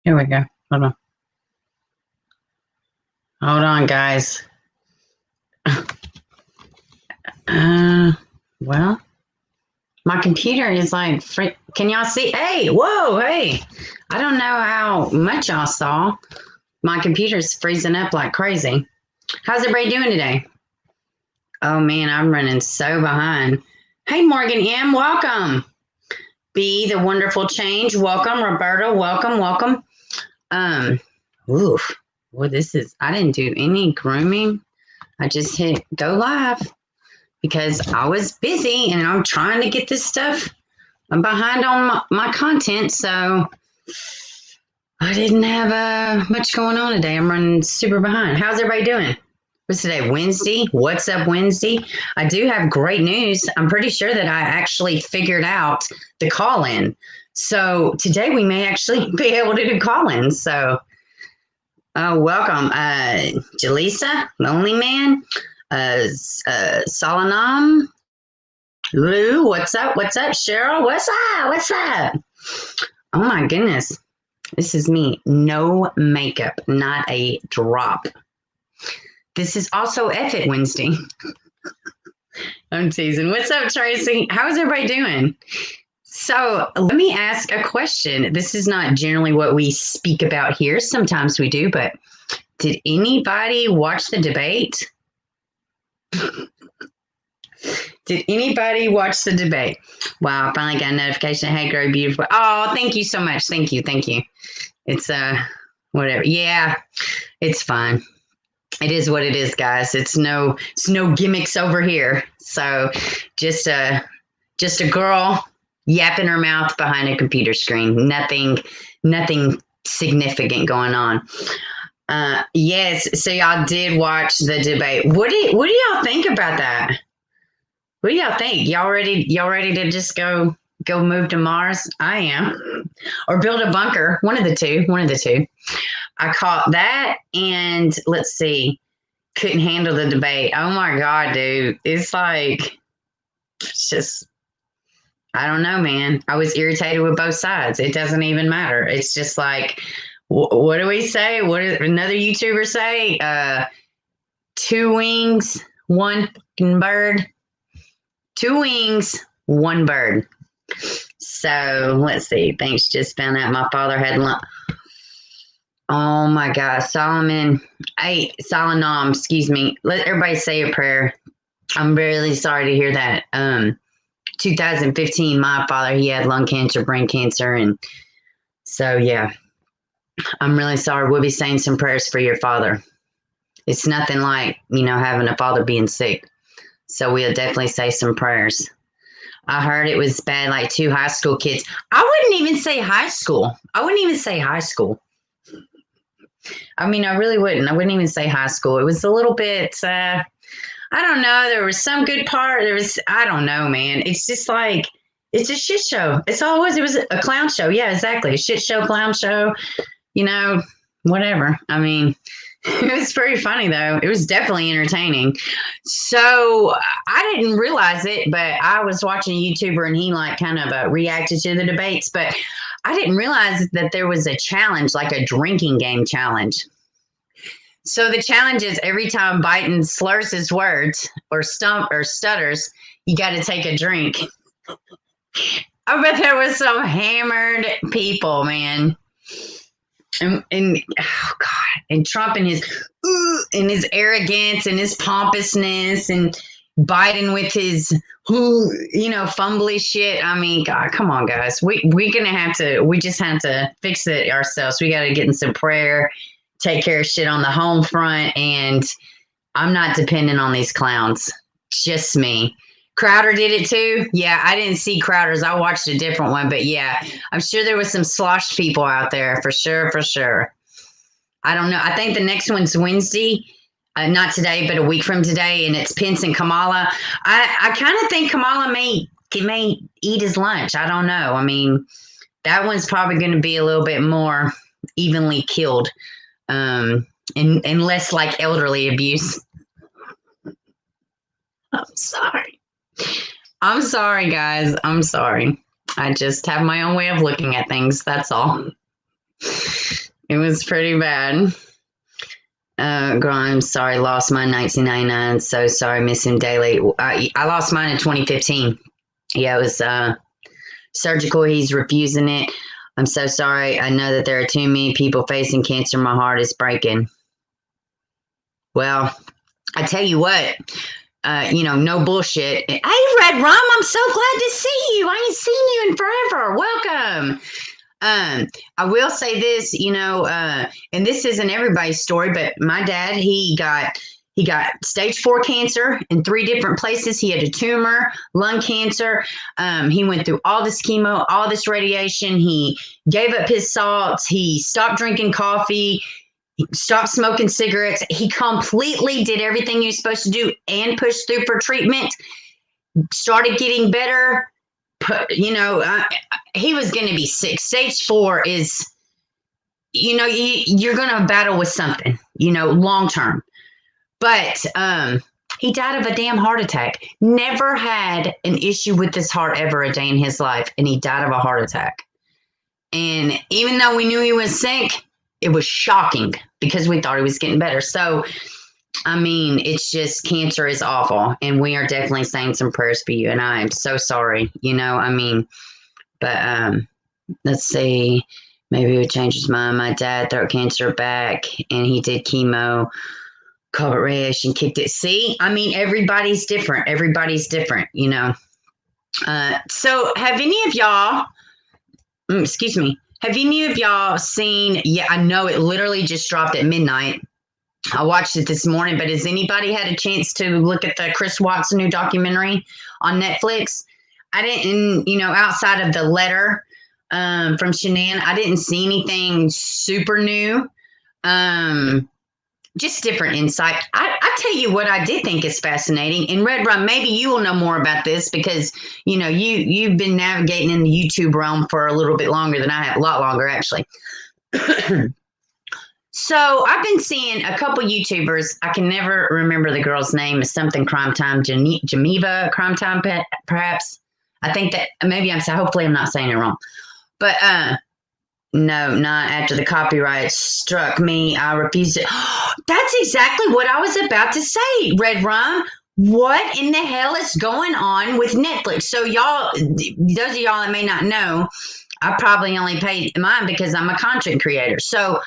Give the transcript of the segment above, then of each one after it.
Here we go. Hold on. Hold on, guys. Well, my computer is like, can y'all see? Hey, whoa, hey. I don't know how much y'all saw. My computer's freezing up like crazy. How's everybody doing today? Oh, man, I'm running so behind. Hey, Morgan M., welcome. B, the wonderful change, welcome. Roberta, welcome. Oof. Well, I didn't do any grooming. I just hit go live because I was busy and I'm trying to get this stuff. I'm behind on my content, so I didn't have much going on today. I'm running super behind. How's everybody doing? What's today? Wednesday? What's up, Wednesday? I do have great news. I'm pretty sure that I actually figured out the call-in. So today we may actually be able to do call-ins. So welcome, Jaleesa, Lonely Man, Salanam, Lou, what's up? Cheryl, what's up? Oh my goodness. This is me. No makeup, not a drop. This is also F It Wednesday. I'm teasing. What's up, Tracy? How's everybody doing? So let me ask a question. This is not generally what we speak about here. Sometimes we do, but did anybody watch the debate? Did anybody watch the debate? Wow, I finally got a notification. Hey, Grow Beautiful. Oh, thank you so much. Thank you. It's whatever. Yeah, it's fine. It is what it is, guys. It's no gimmicks over here. So just a girl yapping her mouth behind a computer screen. Nothing significant going on. Yes, so y'all did watch the debate. What do y'all think about that? What do y'all think? Y'all ready to just go move to Mars? I am. Or build a bunker. One of the two. I caught that, and let's see. Couldn't handle the debate. Oh my God, dude. It's just, I don't know, man. I was irritated with both sides. It doesn't even matter. It's just like, what do we say? What did another YouTuber say? 2 wings, 1 bird. 2 wings, 1 bird. So let's see. Thanks. Just found out my father had lunch. Oh my God, Salanam, excuse me. Let everybody say a prayer. I'm really sorry to hear that. 2015, my father, he had lung cancer, brain cancer. And so, yeah, I'm really sorry. We'll be saying some prayers for your father. It's nothing like, having a father being sick. So we'll definitely say some prayers. I heard it was bad, like 2 high school kids. I wouldn't even say high school. I mean, I really wouldn't. I wouldn't even say high school. It was a little bit, I don't know. There was some good part. I don't know, man. It's just like, it's a shit show. It's all it was. It was a clown show. Yeah, exactly. A shit show, clown show, whatever. I mean, it was pretty funny, though. It was definitely entertaining. So I didn't realize it, but I was watching a YouTuber and he kind of reacted to the debates, but I didn't realize that there was a challenge, like a drinking game challenge. So the challenge is every time Biden slurs his words or stutters, you got to take a drink. I bet there was some hammered people, man. And oh God, and Trump and his arrogance and his pompousness, and Biden with his fumbly shit. I mean, God, come on, guys. We just have to fix it ourselves. We got to get in some prayer, take care of shit on the home front, and I'm not depending on these clowns. Just me. Crowder did it too. Yeah, I didn't see Crowder's. I watched a different one, but yeah, I'm sure there was some slosh people out there for sure. I don't know. I think the next one's Wednesday, not today, but a week from today, and it's Pence and Kamala. I kind of think Kamala may eat his lunch. I don't know. I mean, that one's probably going to be a little bit more evenly killed, and less like elderly abuse. I'm sorry. I'm sorry, guys. I'm sorry. I just have my own way of looking at things. That's all. It was pretty bad. Grimes, sorry, lost mine 1999. So sorry, miss him daily. I lost mine in 2015. Yeah, it was surgical. He's refusing it. I'm so sorry. I know that there are too many people facing cancer. My heart is breaking. Well, I tell you what, no bullshit. Hey, Red Rum, I'm so glad to see you. I ain't seen you in forever. Welcome. I will say this, and this isn't everybody's story, but my dad, he got stage 4 cancer in 3 different places. He had a tumor, lung cancer. He went through all this chemo, all this radiation. He gave up his salts. He stopped drinking coffee. He stopped smoking cigarettes. He completely did everything he was supposed to do and pushed through for treatment. Started getting better. He was going to be sick. Stage 4 is, you're going to battle with something, long term. But he died of a damn heart attack. Never had an issue with his heart ever a day in his life, and he died of a heart attack. And even though we knew he was sick, it was shocking because we thought he was getting better. So, it's just cancer is awful, and we are definitely saying some prayers for you. And I am so sorry, but let's see, maybe it would change his mind. My dad, throat cancer back, and he did chemo, COVID radiation kicked it. See, everybody's different. So have any of y'all, have any of y'all seen, I know it literally just dropped at midnight. I watched it this morning, but has anybody had a chance to look at the Chris Watson new documentary on Netflix? I didn't, outside of the letter from Shanann, I didn't see anything super new. Just different insight. I tell you what I did think is fascinating. And Red Rum, maybe you will know more about this because, you've been navigating in the YouTube realm for a little bit longer than I have, a lot longer, actually. So I've been seeing a couple YouTubers. I can never remember the girl's name. It's something Crime Time, Geneva Crime Time, perhaps. I think that maybe hopefully I'm not saying it wrong. But no, not after the copyright struck me. I refused it. That's exactly what I was about to say, Red Rum. What in the hell is going on with Netflix? So y'all, those of y'all that may not know, I probably only paid mine because I'm a content creator. So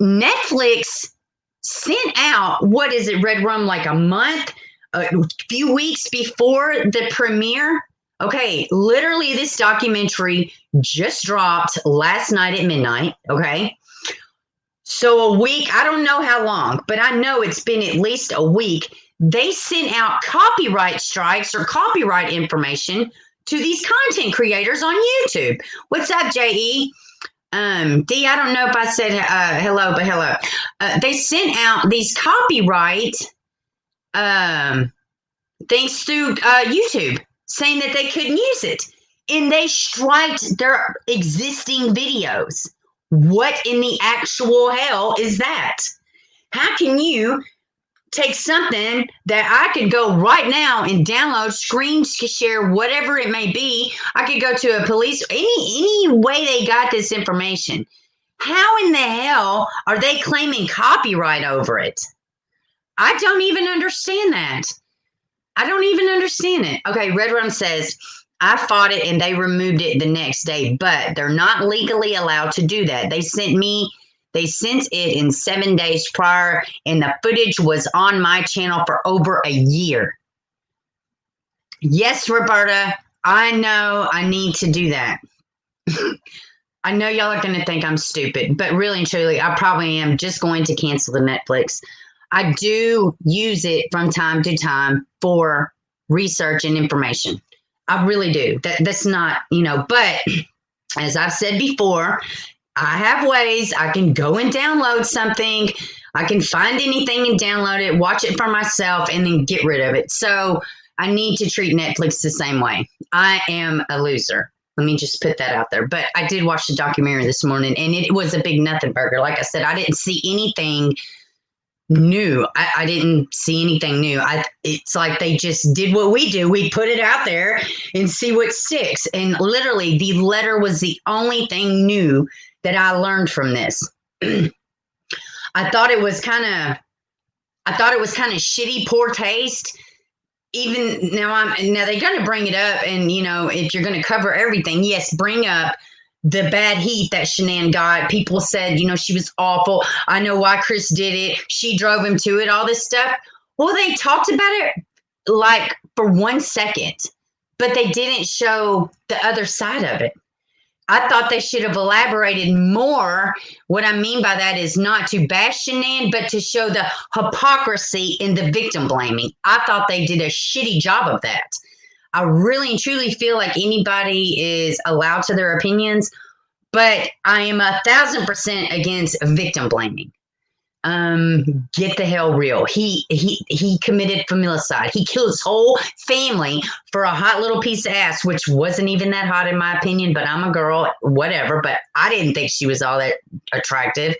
Netflix sent out, what is it, Red Rum, like a few weeks before the premiere? Okay, literally this documentary just dropped last night at midnight, okay? So a week, I don't know how long, but I know it's been at least a week. They sent out copyright strikes or copyright information to these content creators on YouTube. What's up, J.E.? D, I don't know if I said hello, but hello. They sent out these copyright things through YouTube saying that they couldn't use it. And they striked their existing videos. What in the actual hell is that? How can you take something that I could go right now and download, screen share, whatever it may be? I could go to a police, any way they got this information. How in the hell are they claiming copyright over it? I don't even understand that. I don't even understand it. Okay, Red Rum says, I fought it and they removed it the next day, but they're not legally allowed to do that. They sent it in 7 days prior, and the footage was on my channel for over a year. Yes, Roberta, I know I need to do that. I know y'all are going to think I'm stupid, but really and truly, I probably am just going to cancel the Netflix. I do use it from time to time for research and information. I really do. That's not, but as I've said before, I have ways I can go and download something. I can find anything and download it, watch it for myself, and then get rid of it. So I need to treat Netflix the same way. I am a loser. Let me just put that out there. But I did watch the documentary this morning, and it was a big nothing burger. Like I said, I didn't see anything new. I didn't see anything new. It's like they just did what we do. We put it out there and see what sticks. And literally, the letter was the only thing new that I learned from this. I thought it was kind of shitty, poor taste. Even now, they're going to bring it up, and if you're going to cover everything, yes, bring up the bad heat that Shanann got. People said, she was awful. I know why Chris did it. She drove him to it, all this stuff. Well, they talked about it like for 1 second, but they didn't show the other side of it. I thought they should have elaborated more. What I mean by that is not to bash Shanann, but to show the hypocrisy in the victim blaming. I thought they did a shitty job of that. I really and truly feel like anybody is allowed to their opinions, but I am 1,000% against victim blaming. Get the hell real. He committed familicide. He killed his whole family for a hot little piece of ass, which wasn't even that hot in my opinion, but I'm a girl, whatever. But I didn't think she was all that attractive.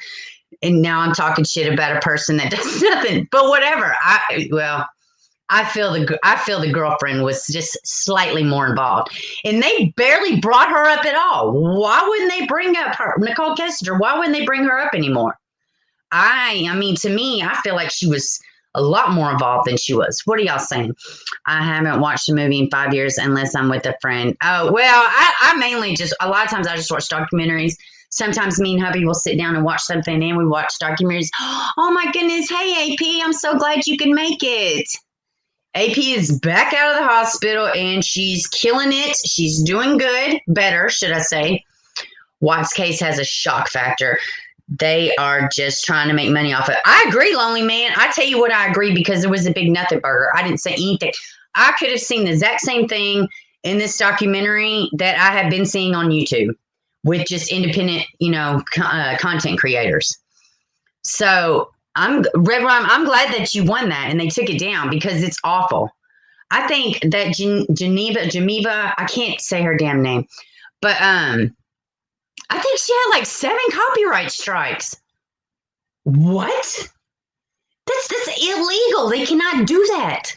And now I'm talking shit about a person that does nothing, but whatever. I feel the girlfriend was just slightly more involved, and they barely brought her up at all. Why wouldn't they bring up her, Nicole Kessinger? Why wouldn't they bring her up anymore? I mean, to me, I feel like she was a lot more involved than she was. What are y'all saying? I haven't watched a movie in 5 years unless I'm with a friend. Oh, well, I mainly just, a lot of times I just watch documentaries. Sometimes me and hubby will sit down and watch something, and we watch documentaries. Oh, my goodness. Hey, AP, I'm so glad you can make it. AP is back out of the hospital, and she's killing it. She's doing good. Better, should I say. Watt's case has a shock factor. They are just trying to make money off it. I agree, Lonely Man. I tell you what, I agree, because it was a big nothing burger. I didn't say anything. I could have seen the exact same thing in this documentary that I have been seeing on YouTube with just independent, content creators. So Red Rum, I'm glad that you won that and they took it down, because it's awful. I think that Geneva, I can't say her damn name, but I think she had like 7 copyright strikes. What? That's illegal. They cannot do that.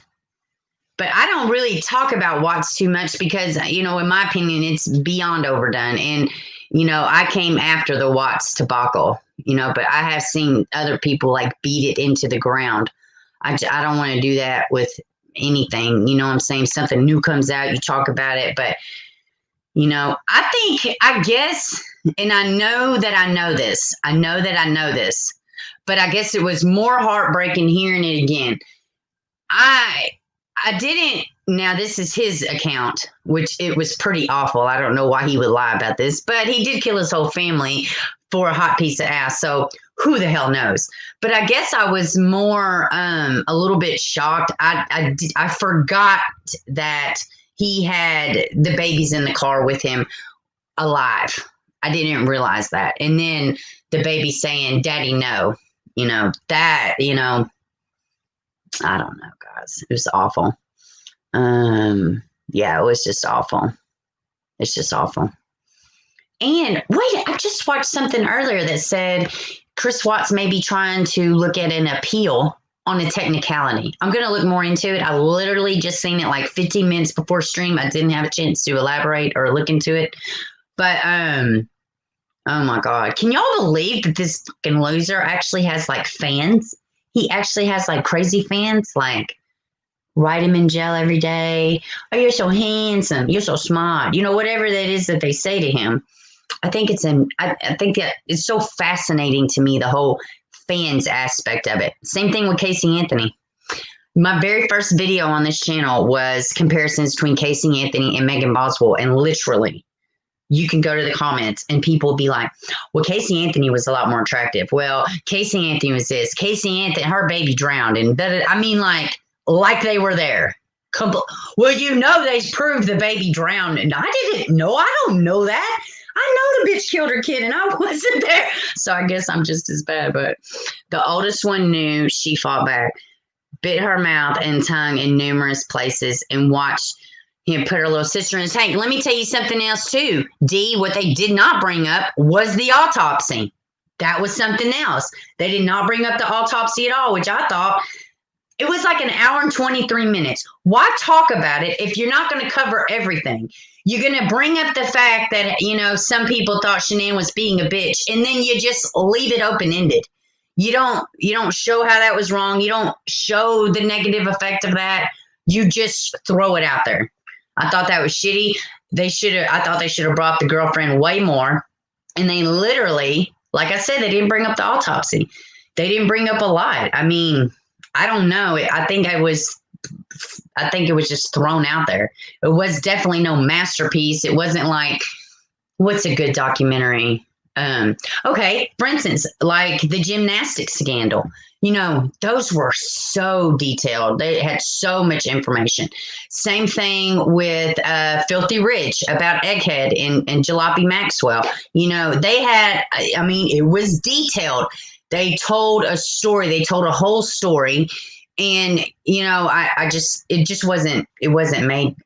But I don't really talk about Watts too much because, in my opinion, it's beyond overdone. And, I came after the Watts debacle, but I have seen other people like beat it into the ground. I don't want to do that with anything. You know what I'm saying? Something new comes out, you talk about it. But, I guess, and I know that I know this. But I guess it was more heartbreaking hearing it again. I didn't. Now, this is his account, which it was pretty awful. I don't know why he would lie about this, but he did kill his whole family for a hot piece of ass. So who the hell knows? But I guess I was more a little bit shocked. I forgot that he had the babies in the car with him alive. I didn't realize that. And then the baby saying, "Daddy, no," I don't know, guys. It was awful. Yeah, it was just awful. It's just awful. And wait, I just watched something earlier that said Chris Watts may be trying to look at an appeal on a technicality. I'm going to look more into it. I literally just seen it like 15 minutes before stream. I didn't have a chance to elaborate or look into it. But, oh my God. Can y'all believe that this fucking loser actually has like fans? He actually has like crazy fans, like write him in jail every day. Oh, you're so handsome. You're so smart. Whatever that is that they say to him. I think I think that it's so fascinating to me, the whole fans aspect of it. Same thing with Casey Anthony. My very first video on this channel was comparisons between Casey Anthony and Megan Boswell. And literally, you can go to the comments and people will be like, well, Casey Anthony was a lot more attractive. Well, Casey Anthony was this. Casey Anthony, her baby drowned. And I mean, like they were there. Well, they proved the baby drowned. And I didn't know. I don't know that. I know the bitch killed her kid and I wasn't there. So I guess I'm just as bad. But the oldest one knew. She fought back, bit her mouth and tongue in numerous places, and watched He put her little sister in his tank. Let me tell you something else too, D. What they did not bring up was the autopsy. That was something else. They did not bring up the autopsy at all, which I thought it was like an hour and 23 minutes. Why talk about it if you're not going to cover everything? You're going to bring up the fact that, some people thought Shanann was being a bitch, and then you just leave it open-ended. You don't show how that was wrong. You don't show the negative effect of that. You just throw it out there. I thought that was shitty. I thought they should have brought the girlfriend way more. And they literally, like I said, they didn't bring up the autopsy. They didn't bring up a lot. I mean, I don't know. I think it was just thrown out there. It was definitely no masterpiece. It wasn't like, what's a good documentary? Okay, for instance, like the gymnastics scandal. Those were so detailed. They had so much information. Same thing with Filthy Rich about Egghead and Jalopy Maxwell. They had, it was detailed. They told a story. They told a whole story. And, it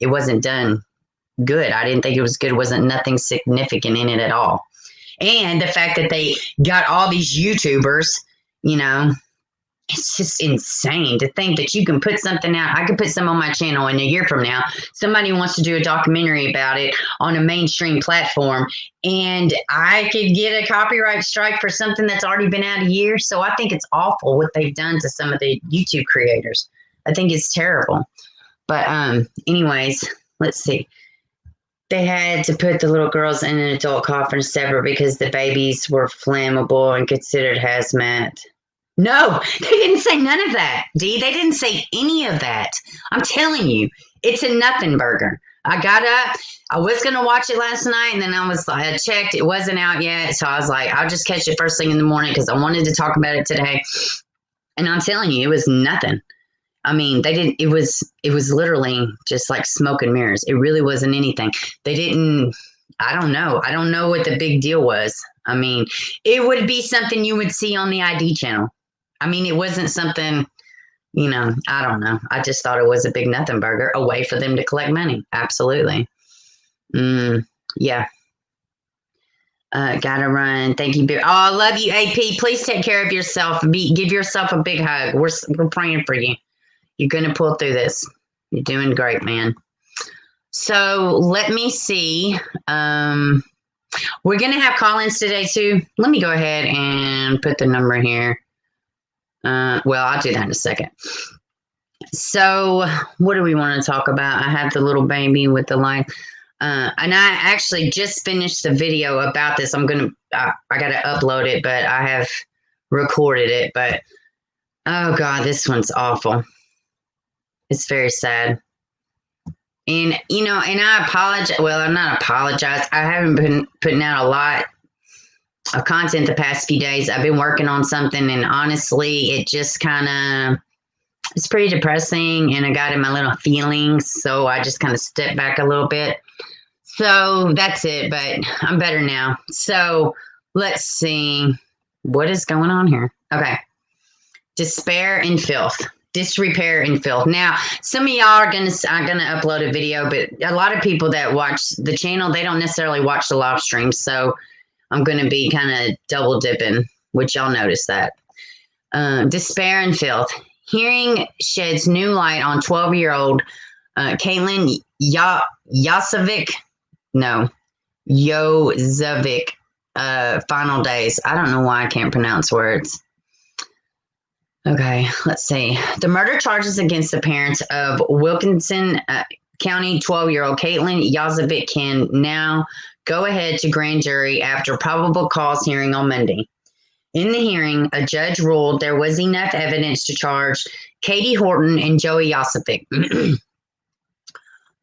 wasn't done good. I didn't think it was good. It wasn't nothing significant in it at all. And the fact that they got all these YouTubers, it's just insane to think that you can put something out. I could put some on my channel, and a year from now, somebody wants to do a documentary about it on a mainstream platform, and I could get a copyright strike for something that's already been out a year. So I think it's awful what they've done to some of the YouTube creators. I think it's terrible. But anyways, let's see. They had to put the little girls in an adult coffin separate because the babies were flammable and considered hazmat. No, they didn't say none of that, D. They didn't say any of that. I'm telling you, it's a nothing burger. I got up. I was going to watch it last night, and then I checked. It wasn't out yet. So I was like, I'll just catch it first thing in the morning because I wanted to talk about it today. And I'm telling you, it was nothing. It was literally just like smoke and mirrors. It really wasn't anything. They didn't, I don't know what the big deal was. It would be something you would see on the ID channel. It wasn't something, I don't know. I just thought it was a big nothing burger, a way for them to collect money. Absolutely. Yeah. Gotta run. Thank you. Oh, I love you, AP. Please take care of yourself. Give yourself a big hug. We're praying for you. You're going to pull through this. You're doing great, man. So let me see. We're going to have call-ins today, too. Let me go ahead and put the number here. Well, I'll do that in a second. So what do we want to talk about? I have the little baby with the light. And I actually just finished the video about this. I got to upload it, but I have recorded it. But, oh, God, this one's awful. It's very sad. And, and I apologize. Well, I'm not apologize. I haven't been putting out a lot of content the past few days. I've been working on something, and honestly, it just it's pretty depressing, and I got in my little feelings, so I just kind of stepped back a little bit. So that's it, but I'm better now. So let's see. What is going on here? Okay. Despair and filth. Disrepair and filth. Now, some of y'all are gonna upload a video, but a lot of people that watch the channel, they don't necessarily watch the live stream. So I'm gonna be kind of double dipping, which y'all notice that. Despair and filth. Hearing sheds new light on 12-year-old Kaitlyn Yozviak. Final days. I don't know why I can't pronounce words. Okay, let's see. The murder charges against the parents of Wilkinson County 12-year-old Kaitlyn Yozviak can now go ahead to grand jury after probable cause hearing on Monday. In the hearing, a judge ruled there was enough evidence to charge Katie Horton and Joey Yozviak.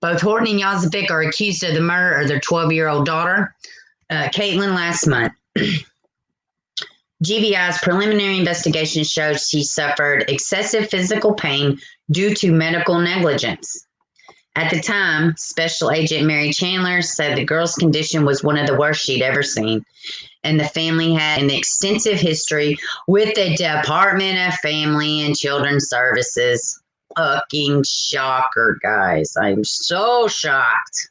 Both Horton and Yozviak are accused of the murder of their 12-year-old daughter, Kaitlyn, last month. GBI's preliminary investigation showed she suffered excessive physical pain due to medical negligence. At the time, Special Agent Mary Chandler said the girl's condition was one of the worst she'd ever seen, and the family had an extensive history with the Department of Family and Children's Services. fucking shocker, guys. I'm so shocked.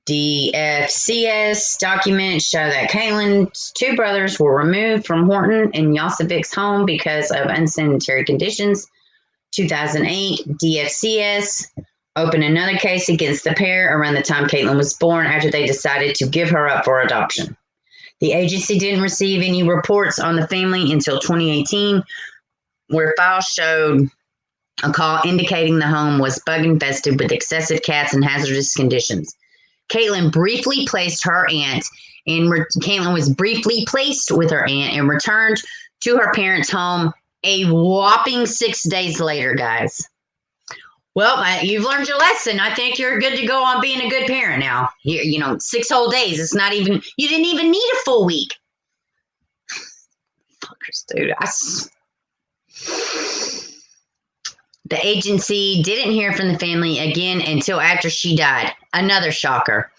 DFCS documents show that Kaitlyn's two brothers were removed from Horton and Yozviak's home because of unsanitary conditions. 2008, DFCS opened another case against the pair around the time Kaitlyn was born after they decided to give her up for adoption. The agency didn't receive any reports on the family until 2018, where files showed a call indicating the home was bug infested with excessive cats and hazardous conditions. Kaitlyn briefly placed her aunt, and Kaitlyn was briefly placed with her aunt and returned to her parents' home a whopping 6 days later, guys. Well, you've learned your lesson. I think you're good to go on being a good parent now. 6 whole days. It's not even, you didn't even need a full week. Fuckers, dude. The agency didn't hear from the family again until after she died. Another shocker.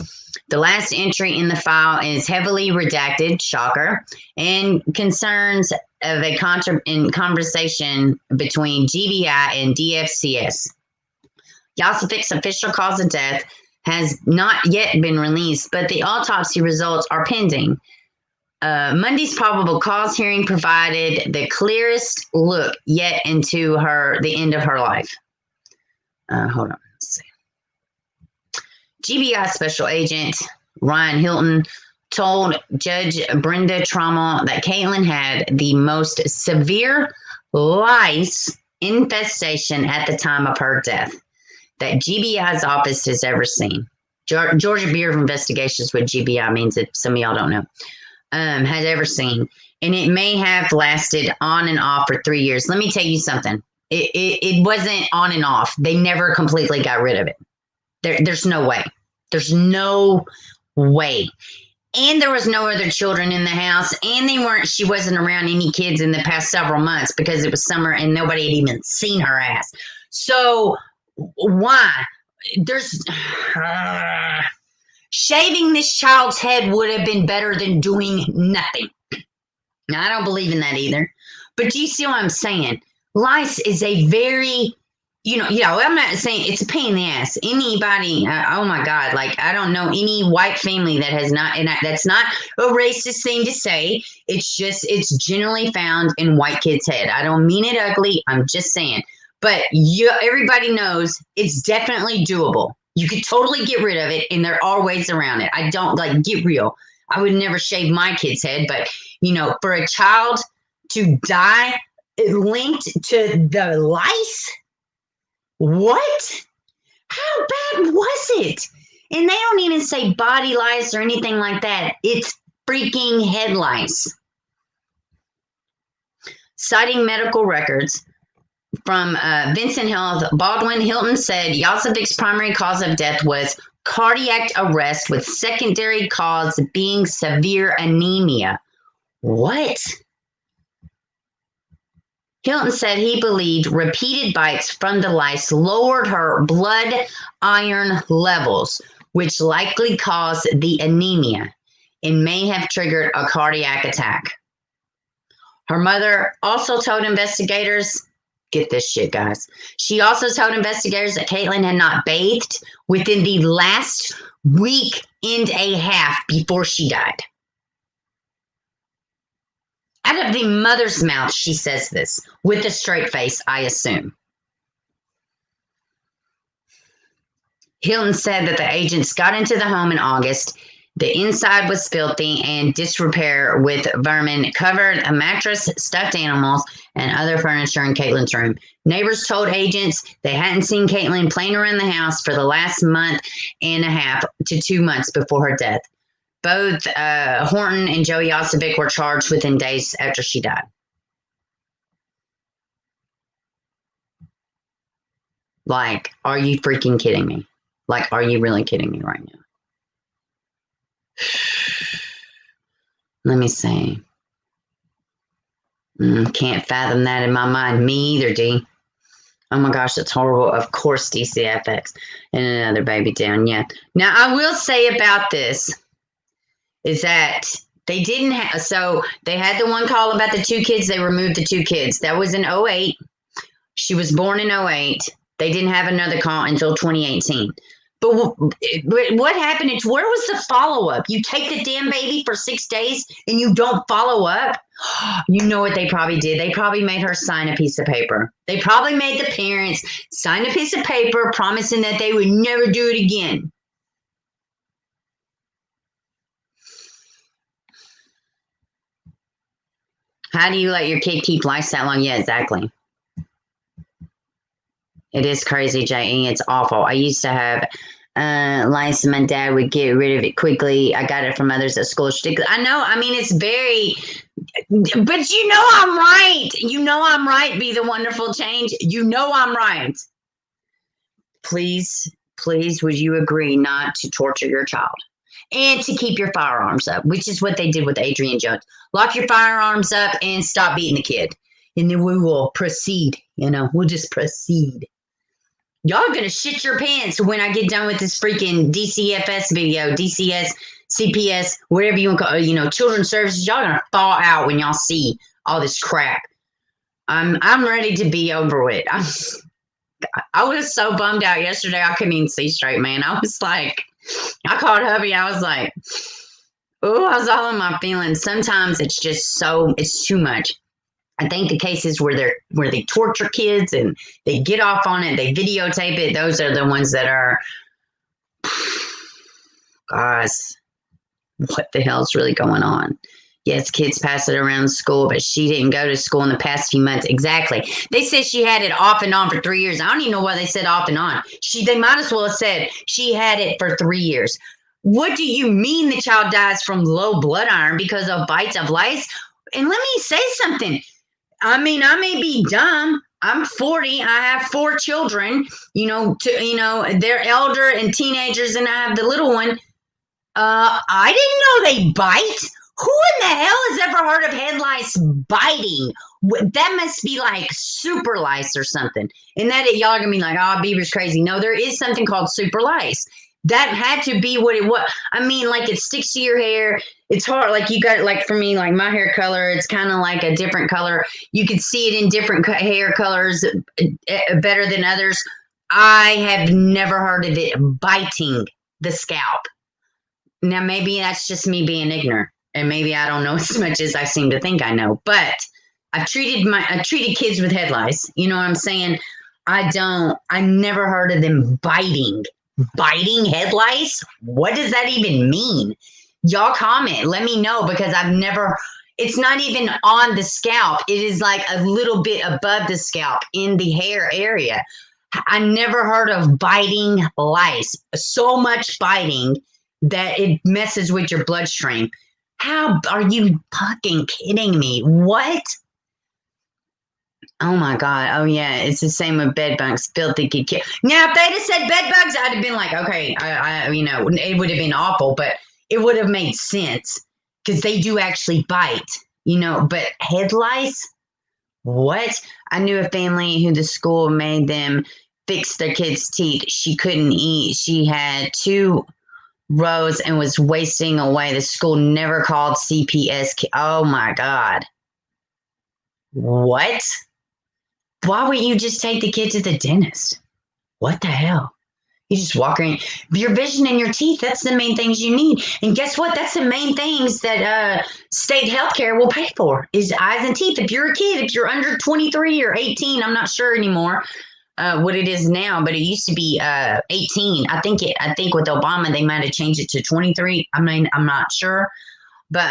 The last entry in the file is heavily redacted, shocker, and concerns of a conversation between GBI and DFCS. Yozviak's official cause of death has not yet been released, but the autopsy results are pending. Monday's probable cause hearing provided the clearest look yet into the end of her life. Hold on. Let's see. GBI Special Agent Ryan Hilton told Judge Brenda Trammell that Kaitlyn had the most severe lice infestation at the time of her death that GBI's office has ever seen. Georgia Bureau of Investigations, what GBI means, that some of y'all don't know, has ever seen. And it may have lasted on and off for 3 years. Let me tell you something. It wasn't on and off. They never completely got rid of it. There's no way. There's no way. And there was no other children in the house. And she wasn't around any kids in the past several months because it was summer and nobody had even seen her ass. So why? Shaving this child's head would have been better than doing nothing. Now, I don't believe in that either. But do you see what I'm saying? Lice is a very, I'm not saying it's a pain in the ass. Anybody, oh my God, I don't know any white family that has not, and that's not a racist thing to say. It's generally found in white kids' head. I don't mean it ugly. I'm just saying. But everybody knows it's definitely doable. You could totally get rid of it, and there are ways around it. I don't get real. I would never shave my kid's head, but for a child to die linked to the lice, what? How bad was it? And they don't even say body lice or anything like that. It's freaking head lice. Citing medical records from Vincent Health, Baldwin Hilton said Yozviak's primary cause of death was cardiac arrest with secondary cause being severe anemia. What? Hilton said he believed repeated bites from the lice lowered her blood iron levels, which likely caused the anemia and may have triggered a cardiac attack. Her mother also told investigators, get this shit, guys. She also told investigators that Kaitlyn had not bathed within the last week and a half before she died. Out of the mother's mouth, she says this with a straight face, I assume. Hilton said that the agents got into the home in August. The inside was filthy and disrepair with vermin, covered a mattress, stuffed animals, and other furniture in Kaitlyn's room. Neighbors told agents they hadn't seen Kaitlyn playing around the house for the last month and a half to 2 months before her death. Both Horton and Joey Yozviak were charged within days after she died. Are you freaking kidding me? Are you really kidding me right now? Let me see. Can't fathom that in my mind. Me either, D. Oh my gosh, that's horrible. Of course, DCFX. And another baby down, yeah. Now, I will say about this is that they didn't have, so they had the one call about the 2 kids. They removed the 2 kids. That was in 2008. She was born in '08. They didn't have another call until 2018. But what happened? Where was the follow up? You take the damn baby for 6 days and you don't follow up? You know what they probably did? They probably made her sign a piece of paper. They probably made the parents sign a piece of paper promising that they would never do it again. How do you let your kid keep lice that long? Yeah, exactly. It is crazy, J.E. It's awful. I used to have lice, and my dad would get rid of it quickly. I got it from others at school. I know. I mean, it's very, but you know I'm right. You know I'm right. Be the wonderful change. You know I'm right. Please, please, would you agree not to torture your child and to keep your firearms up, which is what they did with Adrian Jones. Lock your firearms up and stop beating the kid. And then we will proceed. We'll just proceed. Y'all are going to shit your pants when I get done with this freaking DCFS video, DCS, CPS, whatever you want to call it, children's services. Y'all are going to fall out when y'all see all this crap. I'm ready to be over it. I was so bummed out yesterday. I couldn't even see straight, man. I was like, I called hubby. I was like, oh, I was all in my feelings. Sometimes it's just it's too much. I think the cases where they torture kids and they get off on it, they videotape it. Those are the ones that are, gosh, what the hell's really going on? Yes, kids pass it around school, but she didn't go to school in the past few months. Exactly. They said she had it off and on for 3 years. I don't even know why they said off and on. They might as well have said she had it for 3 years. What do you mean the child dies from low blood iron because of bites of lice? And let me say something. I mean, I may be dumb. I'm 40. I have 4 children, they're elder and teenagers, and I have the little one. I didn't know they bite. Who in the hell has ever heard of head lice biting? That must be like super lice or something. And that y'all are going to be like, oh, Beaver's crazy. No, there is something called super lice. That had to be what it was. I mean, like it sticks to your hair. It's hard. Like you got, like for me, like my hair color, it's kind of like a different color. You could see it in different hair colors better than others. I have never heard of it biting the scalp. Now, maybe that's just me being ignorant. And maybe I don't know as much as I seem to think I know. But I've treated kids with head lice. You know what I'm saying? I never heard of them biting. Biting head lice? What does that even mean? Y'all comment. Let me know, because it's not even on the scalp. It is like a little bit above the scalp in the hair area. I never heard of biting lice. So much biting that it messes with your bloodstream. How are you fucking kidding me? What? Oh my God. Oh yeah. It's the same with bed bugs. Filthy kid. Now, if they'd have said bed bugs, I'd have been like, okay, it would have been awful, but it would have made sense because they do actually bite, but head lice? What? I knew a family who the school made them fix their kids' teeth. She couldn't eat. She had 2 rows and was wasting away. The school never called CPS. Oh my God. What? Why wouldn't you just take the kid to the dentist? What the hell? You just walk in. Your vision and your teeth, that's the main things you need. And guess what? That's the main things that state healthcare will pay for, is eyes and teeth. If you're a kid, if you're under 23 or 18, I'm not sure anymore what it is now, but it used to be 18. I think with Obama, they might have changed it to 23. I mean, I'm not sure. But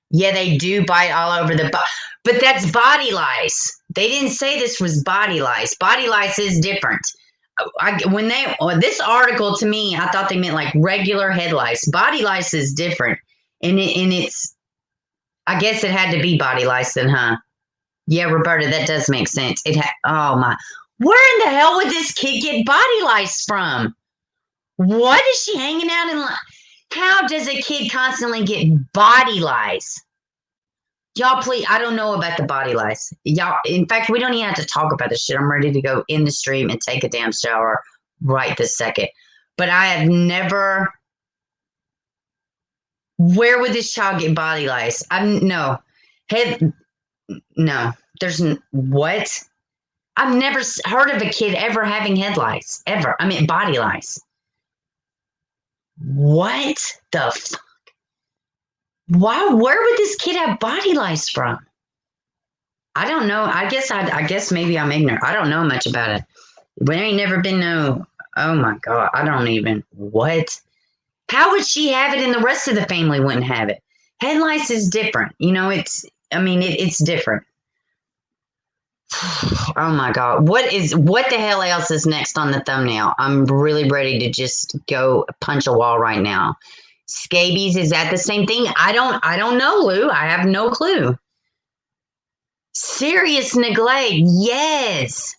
yeah, they do bite all over the body. But that's body lice. They didn't say this was body lice. Body lice is different. This article, to me, I thought they meant like regular head lice. Body lice is different, and it's. I guess it had to be body lice then, huh? Yeah, Roberta, that does make sense. Oh my, where in the hell would this kid get body lice from? What is she hanging out in? How does a kid constantly get body lice? Y'all, please, I don't know about the body lice. Y'all, in fact, we don't even have to talk about this shit. I'm ready to go in the stream and take a damn shower right this second. But I have never. Where would this child get body lice? No. There's what? I've never heard of a kid ever having head lice, ever. I mean, body lice. What the fuck? Why? Where would this kid have body lice from? I don't know. I guess maybe I'm ignorant. I don't know much about it. There ain't never been no. Oh my god! I don't even what. How would she have it, and the rest of the family wouldn't have it? Head lice is different. You know, it's. I mean, it's different. Oh my god! What the hell else is next on the thumbnail? I'm really ready to just go punch a wall right now. Scabies, is that the same thing? I don't know, Lou. I have no clue. Serious neglect. Yes.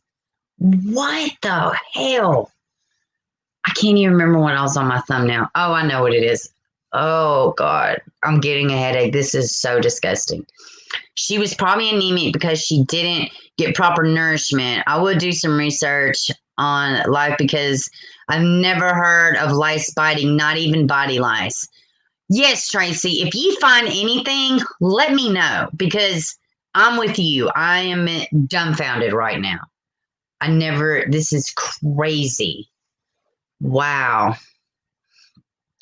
What the hell? I can't even remember what else on my thumbnail. Oh, I know what it is. Oh god, I'm getting a headache. This is so disgusting. She was probably anemic because she didn't get proper nourishment. I would do some research on life because I've never heard of lice biting, not even body lice. Yes, Tracy, if you find anything, let me know because I'm with you. I am dumbfounded right now. This is crazy. Wow.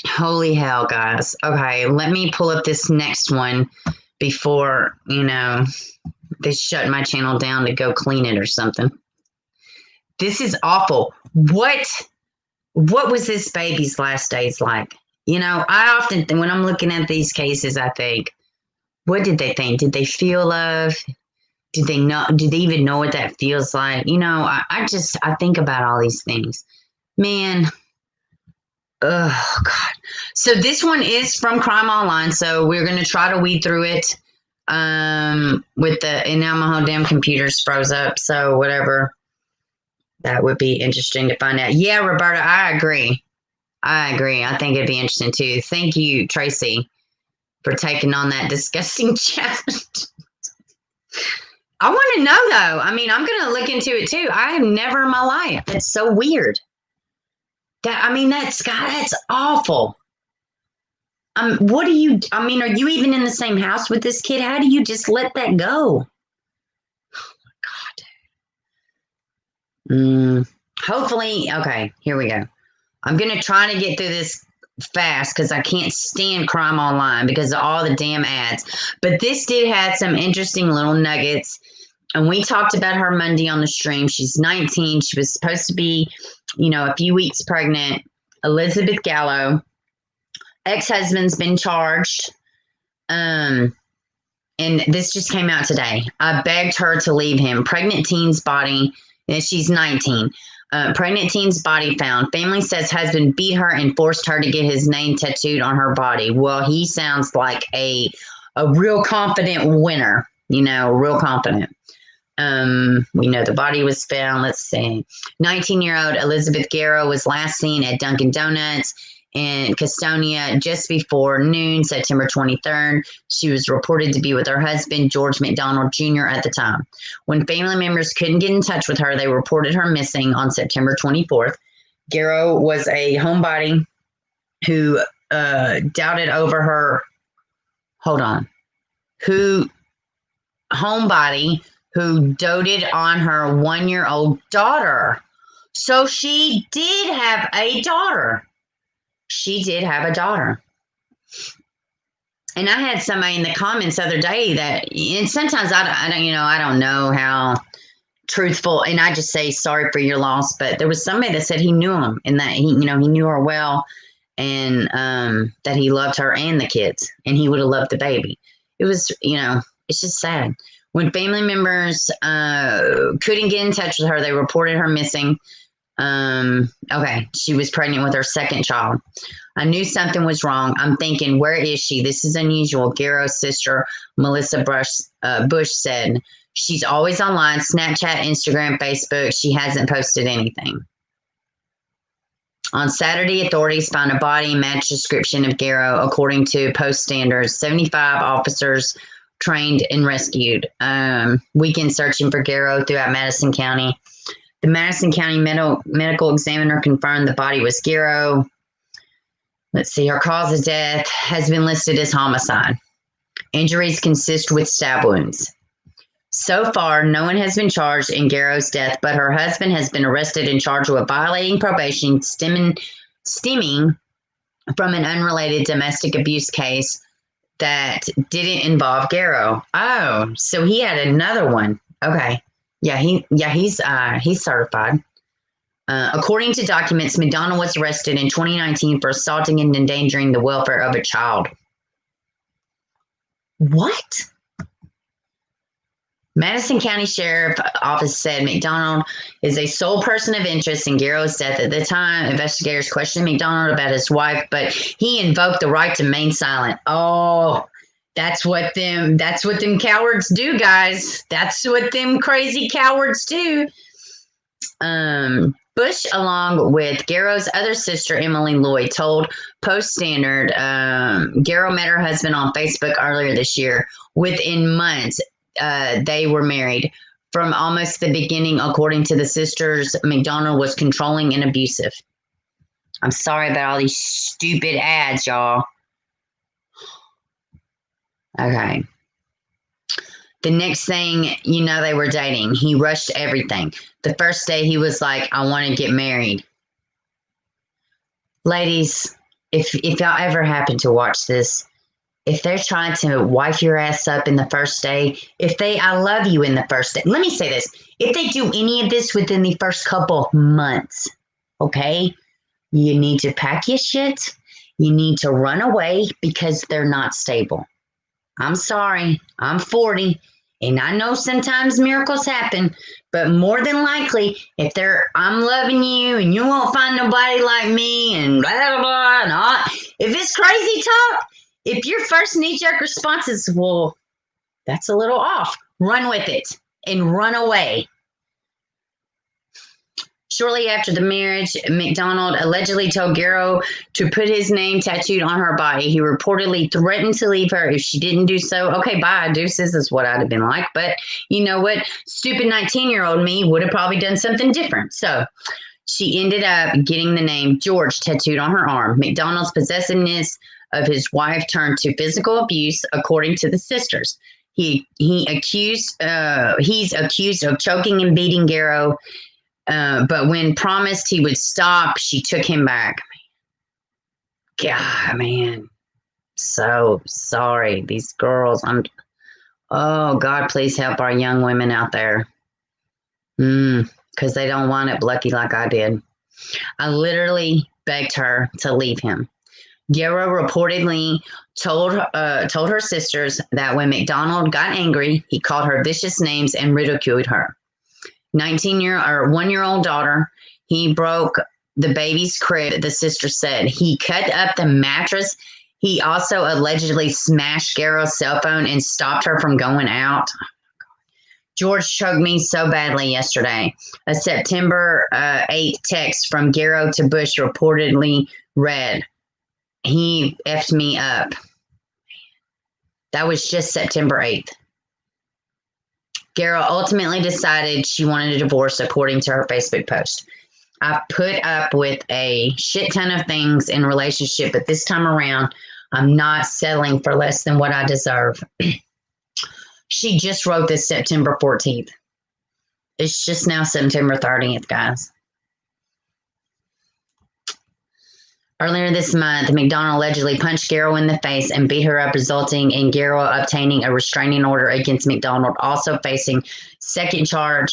Holy hell, guys. Okay, let me pull up this next one before, they shut my channel down to go clean it or something. This is awful. What was this baby's last days like? I often think when I'm looking at these cases, I think, what did they think? Did they feel love? Did they even know what that feels like? I think about all these things. Man, oh God. So this one is from Crime Online. So we're going to try to weed through it. And now my whole damn computer's froze up. So whatever. That would be interesting to find out. Yeah, Roberta, I agree. I think it'd be interesting too. Thank you, Tracy, for taking on that disgusting challenge. I want to know though. I mean, I'm going to look into it too. I have never in my life. It's so weird. That's awful. Are you even in the same house with this kid? How do you just let that go? Oh my God. Hopefully, okay, here we go. I'm going to try to get through this fast because I can't stand Crime Online because of all the damn ads. But this did have some interesting little nuggets. And we talked about her Monday on the stream. She's 19. She was supposed to be, a few weeks pregnant. Elizabeth Garrow. Ex-husband's been charged. And this just came out today. I begged her to leave him. Pregnant teen's body. And she's 19. Pregnant teen's body found. Family says husband beat her and forced her to get his name tattooed on her body. Well, he sounds like a real confident winner. Real confident. We know the body was found. Let's see. 19-year-old Elizabeth Garrow was last seen at Dunkin' Donuts in Gastonia just before noon, September 23rd. She was reported to be with her husband, George McDonald Jr., at the time. When family members couldn't get in touch with her, they reported her missing on September 24th. Garrow was a homebody who doubted over her. Homebody who doted on her 1-year-old daughter. So she did have a daughter. And I had somebody in the comments the other day and sometimes I don't know how truthful, and I just say sorry for your loss, but there was somebody that said he knew him and that he knew her well, and that he loved her and the kids, and he would have loved the baby. It was, it's just sad. When family members couldn't get in touch with her, they reported her missing. She was pregnant with her second child. I knew something was wrong. I'm thinking, where is she? This is unusual. Garrow's sister, Melissa Bush, said she's always online, Snapchat, Instagram, Facebook. She hasn't posted anything. On Saturday, authorities found a body matched description of Garrow. According to post standards, 75 officers trained and rescued. Weekend searching for Garrow throughout Madison County. The Madison County medical examiner confirmed the body was Garrow. Let's see. Her cause of death has been listed as homicide. Injuries consist with stab wounds. So far, no one has been charged in Garrow's death, but her husband has been arrested and charged with violating probation stemming from an unrelated domestic abuse case that didn't involve Garrow. Oh, so he had another one. Okay. Yeah, he's certified. According to documents, McDonald was arrested in 2019 for assaulting and endangering the welfare of a child. What? Madison County Sheriff Office said McDonald is a sole person of interest in Garrow's death. At the time, investigators questioned McDonald about his wife, but he invoked the right to remain silent. Oh, that's what them cowards do, guys. That's what them crazy cowards do. Bush, along with Garrow's other sister, Emily Lloyd, told Post Standard Garrow met her husband on Facebook earlier this year. Within months, they were married. From almost the beginning, according to the sisters, McDonald was controlling and abusive. I'm sorry about all these stupid ads, y'all. Okay. The next thing you know, they were dating. He rushed everything. The first day he was like, I want to get married. Ladies, if y'all ever happen to watch this, if they're trying to wife your ass up in the first day, I love you in the first day. Let me say this. If they do any of this within the first couple months, okay, you need to pack your shit. You need to run away because they're not stable. I'm sorry. I'm 40. And I know sometimes miracles happen, but more than likely, if I'm loving you and you won't find nobody like me and blah, blah, blah, and all, if it's crazy talk, if your first knee-jerk response is, well, that's a little off, run with it and run away. Shortly after the marriage, McDonald allegedly told Garrow to put his name tattooed on her body. He reportedly threatened to leave her if she didn't do so. Okay, bye, deuces is what I'd have been like. But you know what? Stupid 19-year-old me would have probably done something different. So she ended up getting the name George tattooed on her arm. McDonald's possessiveness of his wife turned to physical abuse, according to the sisters. He's accused of choking and beating Garrow. But when promised he would stop, she took him back. God, man. So sorry. These girls, oh, God, please help our young women out there. Because they don't want it lucky like I did. I literally begged her to leave him. Garrow reportedly told her sisters that when McDonald got angry, he called her vicious names and ridiculed her. 1-year-old daughter. He broke the baby's crib, the sister said. He cut up the mattress. He also allegedly smashed Garrow's cell phone and stopped her from going out. George choked me so badly yesterday. A September 8th text from Garrow to Bush reportedly read, he effed me up. That was just September 8th. Garrow ultimately decided she wanted a divorce, according to her Facebook post. I put up with a shit ton of things in relationship, but this time around, I'm not settling for less than what I deserve. She just wrote this September 14th. It's just now September 30th, guys. Earlier this month, McDonald allegedly punched Garrow in the face and beat her up, resulting in Garrow obtaining a restraining order against McDonald, also facing second-degree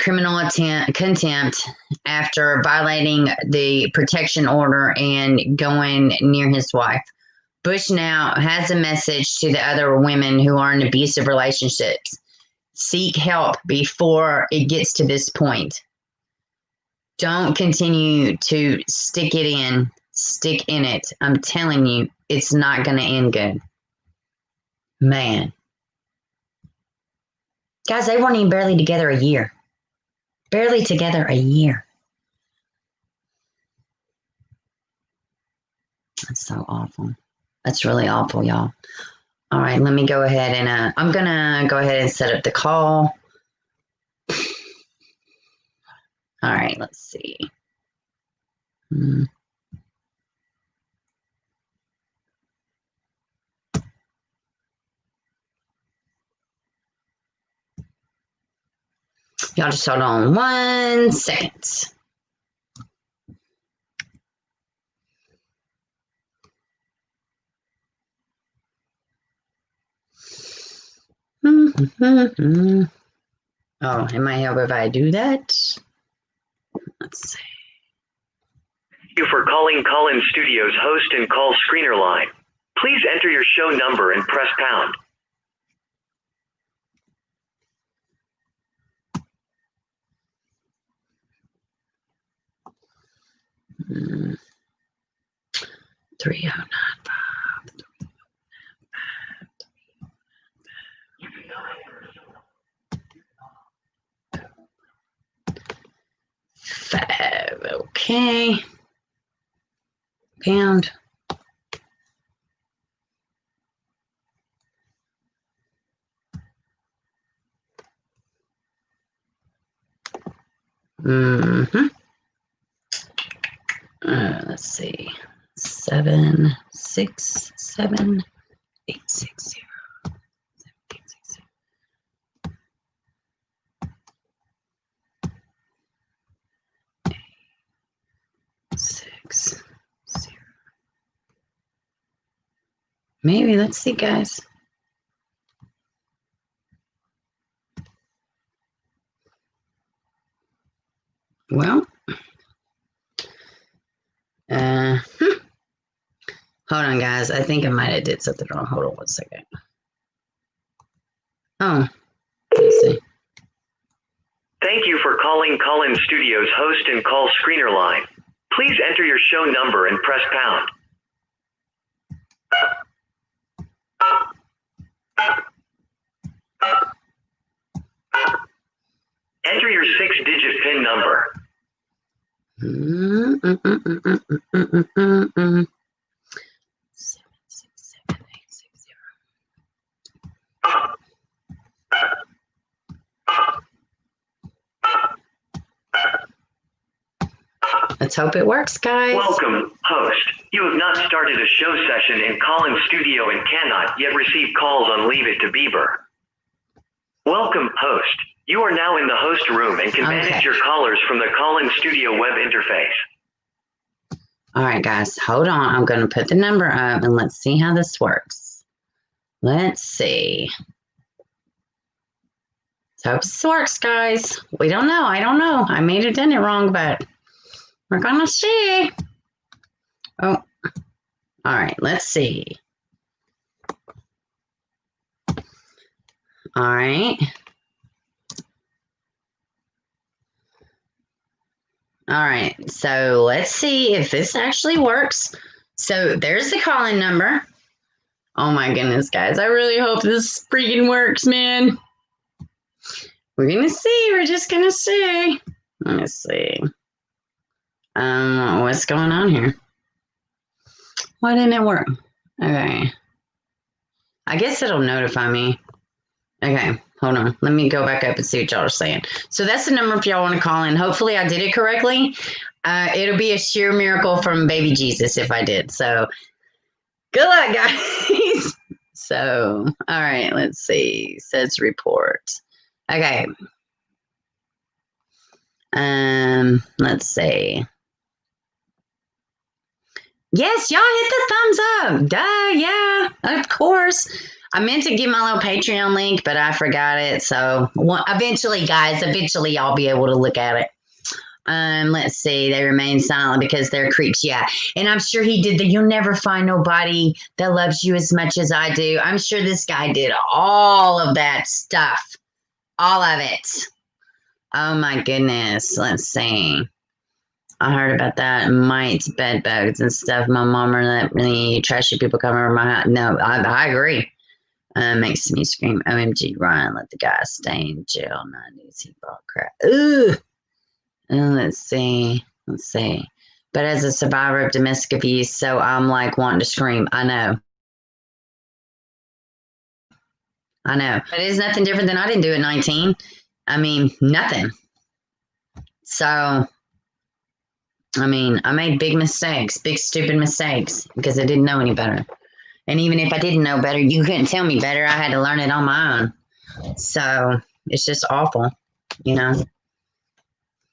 criminal contempt after violating the protection order and going near his wife. Bush now has a message to the other women who are in abusive relationships. Seek help before it gets to this point. Don't continue to stick in it. I'm telling you, it's not going to end good. Man. Guys, they weren't even barely together a year. Barely together a year. That's so awful. That's really awful, y'all. All right, let me go ahead and I'm going to go ahead and set up the call. All right, let's see. Y'all just hold on 1 second. Oh, it might help if I do that. Let's see. Thank you for calling Call-In Studios host and call screener line. Please enter your show number and press pound. Mm. 3095. 5. Okay. Pound. Let's see. 767 860 860. 860. Maybe. Let's see, guys. Well, hold on, guys. I think I might have did something wrong. Hold on 1 second. Oh, let's see. Thank you for calling Call-In Studios host and call screener line. Please enter your show number and press pound. Enter your 6-digit PIN number. 767 Let's hope it works, guys. Welcome, host. You have not started a show session in Call-In Studio and cannot yet receive calls on Leave It to Beaver. Welcome, host. You are now in the host room and can manage your callers from the Call-In Studio web interface. All right, guys, hold on. I'm going to put the number up and let's see how this works. Let's see. Let's hope this works, guys. We don't know. I don't know. I may have done it wrong, but we're going to see. Oh, all right. Let's see. All right. All right. So let's see if this actually works. So there's the call-in number. Oh my goodness, guys. I really hope this freaking works, man. We're going to see. We're just going to see. Let's see. What's going on here? Why didn't it work? Okay. I guess it'll notify me. Okay, hold on. Let me go back up and see what y'all are saying. So that's the number if y'all want to call in. Hopefully I did it correctly. It'll be a sheer miracle from baby Jesus if I did. So good luck, guys. So, all right, let's see. Says report. Okay. Let's see. Yes, y'all hit the thumbs up. Duh, yeah, of course. I meant to give my little Patreon link, but I forgot it. So eventually, guys, I'll be able to look at it. Let's see. They remain silent because they're creeps. Yeah. And I'm sure he did the you'll never find nobody that loves you as much as I do. I'm sure this guy did all of that stuff. All of it. Oh, my goodness. Let's see. I heard about that. Mites, bed bugs, and stuff. My mom let me trashy people come over my house. No, I agree. Makes me scream, OMG, Ryan, let the guy stay in jail. 90s, he bought crap. Ooh. Let's see. But as a survivor of domestic abuse, so I'm like wanting to scream. I know. But it's nothing different than I didn't do at 19. I mean, nothing. So, I mean, I made big mistakes, big stupid mistakes because I didn't know any better. And even if I didn't know better, you couldn't tell me better. I had to learn it on my own. So it's just awful. you know.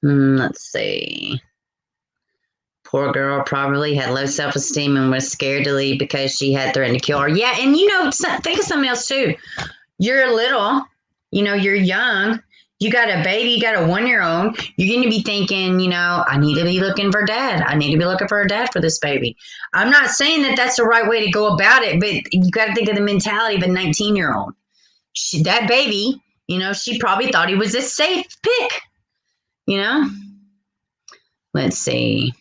Let's see. Poor girl probably had low self-esteem and was scared to leave because she had threatened to kill her. Yeah, and think of something else too. You're little, you're young. You got a baby, you got a 1-year-old. You're going to be thinking, I need to be looking for dad. I need to be looking for a dad for this baby. I'm not saying that that's the right way to go about it, but you got to think of the mentality of a 19-year-old. That baby, she probably thought he was a safe pick, Let's see.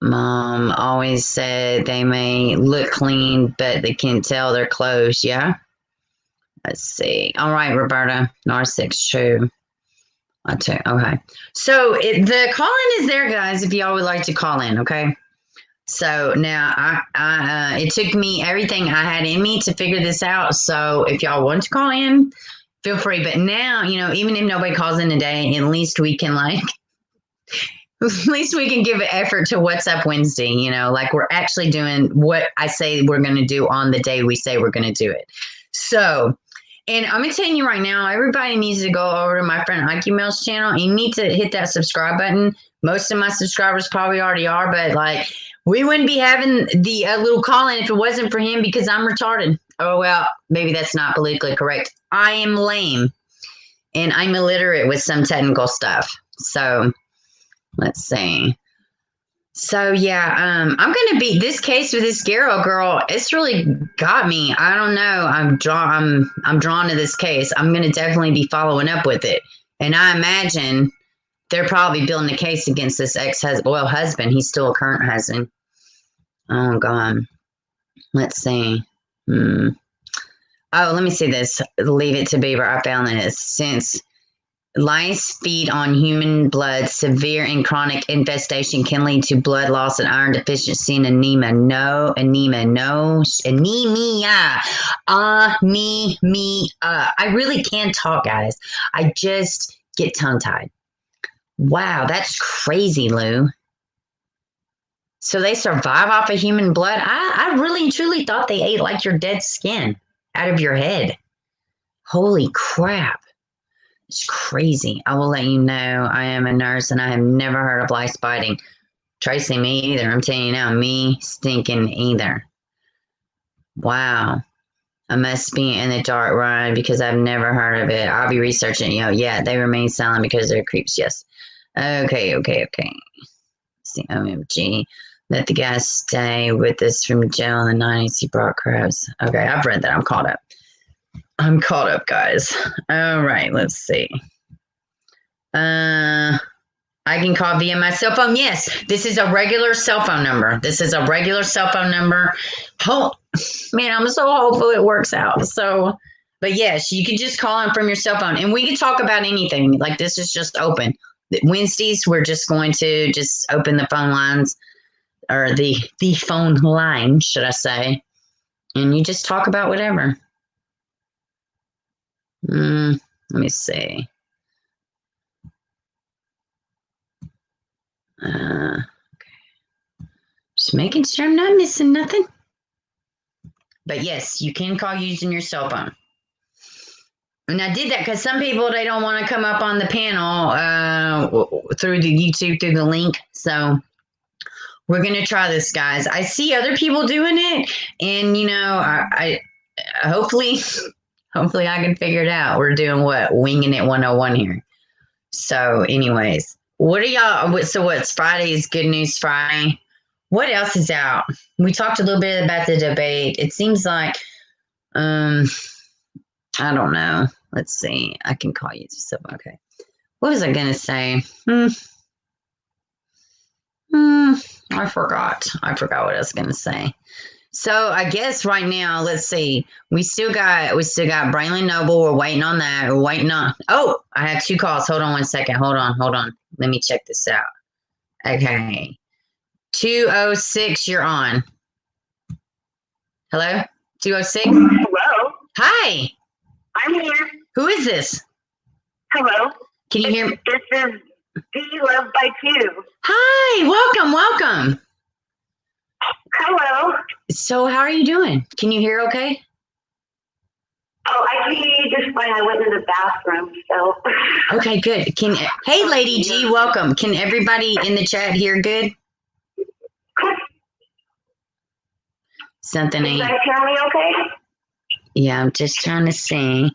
Mom always said they may look clean, but they can't tell their clothes. Yeah. Let's see. All right, Roberta. Narcissic's true. Okay. So the call-in is there, guys, if y'all would like to call in, okay? So now it took me everything I had in me to figure this out. So if y'all want to call in, feel free. But now, even if nobody calls in today, at least we can at least we can give an effort to What's Up Wednesday, like we're actually doing what I say we're going to do on the day we say we're going to do it. So, and I'm going to tell you right now, everybody needs to go over to my friend Ike Mail's channel and you need to hit that subscribe button. Most of my subscribers probably already are, but we wouldn't be having the little call-in if it wasn't for him because I'm retarded. Oh, well, maybe that's not politically correct. I am lame and I'm illiterate with some technical stuff. So, let's see. So yeah, I'm gonna beat this case with this Garrow girl. It's really got me. I don't know. I'm drawn to this case. I'm gonna definitely be following up with it. And I imagine they're probably building a case against this husband. He's still a current husband. Oh God. Let's see. Oh, let me see this. Leave it to Beaver. I found this. Since lice feed on human blood, severe and chronic infestation can lead to blood loss and iron deficiency and anemia. Anemia. I really can't talk, guys. I just get tongue-tied. Wow, that's crazy, Lou. So they survive off of human blood? I really truly thought they ate like your dead skin out of your head. Holy crap. It's crazy. I will let you know I am a nurse and I have never heard of lice biting. Tracy, me either. I'm telling you now, me stinking either. Wow. I must be in the dark run because I've never heard of it. I'll be researching. Yeah, they remain silent because they're creeps. Yes. Okay. See, OMG. Let the guy stay with us from jail in the 90s. He brought crabs. Okay, I've read that. I'm caught up, guys. All right, let's see. I can call via my cell phone. Yes, this is a regular cell phone number. Oh, man, I'm so hopeful it works out. So, but yes, you can just call in from your cell phone and we can talk about anything. Like this is just open. Wednesdays, we're just going to just open the phone lines or the phone line, should I say. And you just talk about whatever. Let me see. Okay. Just making sure I'm not missing nothing. But yes, you can call using your cell phone. And I did that because some people, they don't want to come up on the panel through the YouTube, through the link. So we're going to try this, guys. I see other people doing it. And, I hopefully I can figure it out. We're doing what? Winging it 101 here. So anyways, what are y'all? So what's Friday's Good News Friday? What else is out? We talked a little bit about the debate. It seems like, I don't know. Let's see. I can call you. So, okay. What was I going to say? I forgot. What I was going to say. So I guess right now, let's see. We still got Braylon Noble. We're waiting on that. We're waiting on. Oh, I have 2 calls. Hold on 1 second. Hold on. Let me check this out. Okay. 206, you're on. Hello? 206? Hello. Hi. I'm here. Who is this? Hello. Can you hear me? This is Be Loved by Two. Hi. Welcome. Hello. So how are you doing? Can you hear okay? Oh, I can hear you just fine. I went in the bathroom, so. Okay, good. Hey, Lady G, welcome. Can everybody in the chat hear good? Something Can you ain't. guys hear me okay? Yeah, I'm just trying to see.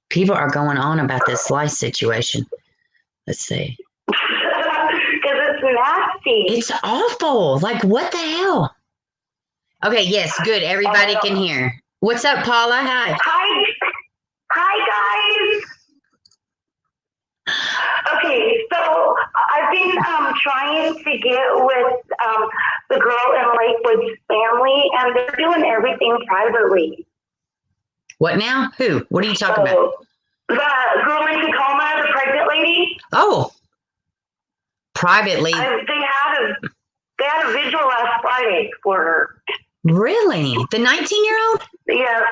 People are going on about this lice situation. Let's see. Because it's nasty. It's awful. Like, what the hell? Okay, yes, good. Everybody can hear. What's up, Paula? Hi. Hi, guys. Okay, so I've been trying to get with the girl in Lakewood's family, and they're doing everything privately. What now? Who? What are you talking about? The girl in Tacoma, the pregnant lady. Oh, privately. They had a vigil last Friday for her. Really? The 19-year-old? Yeah.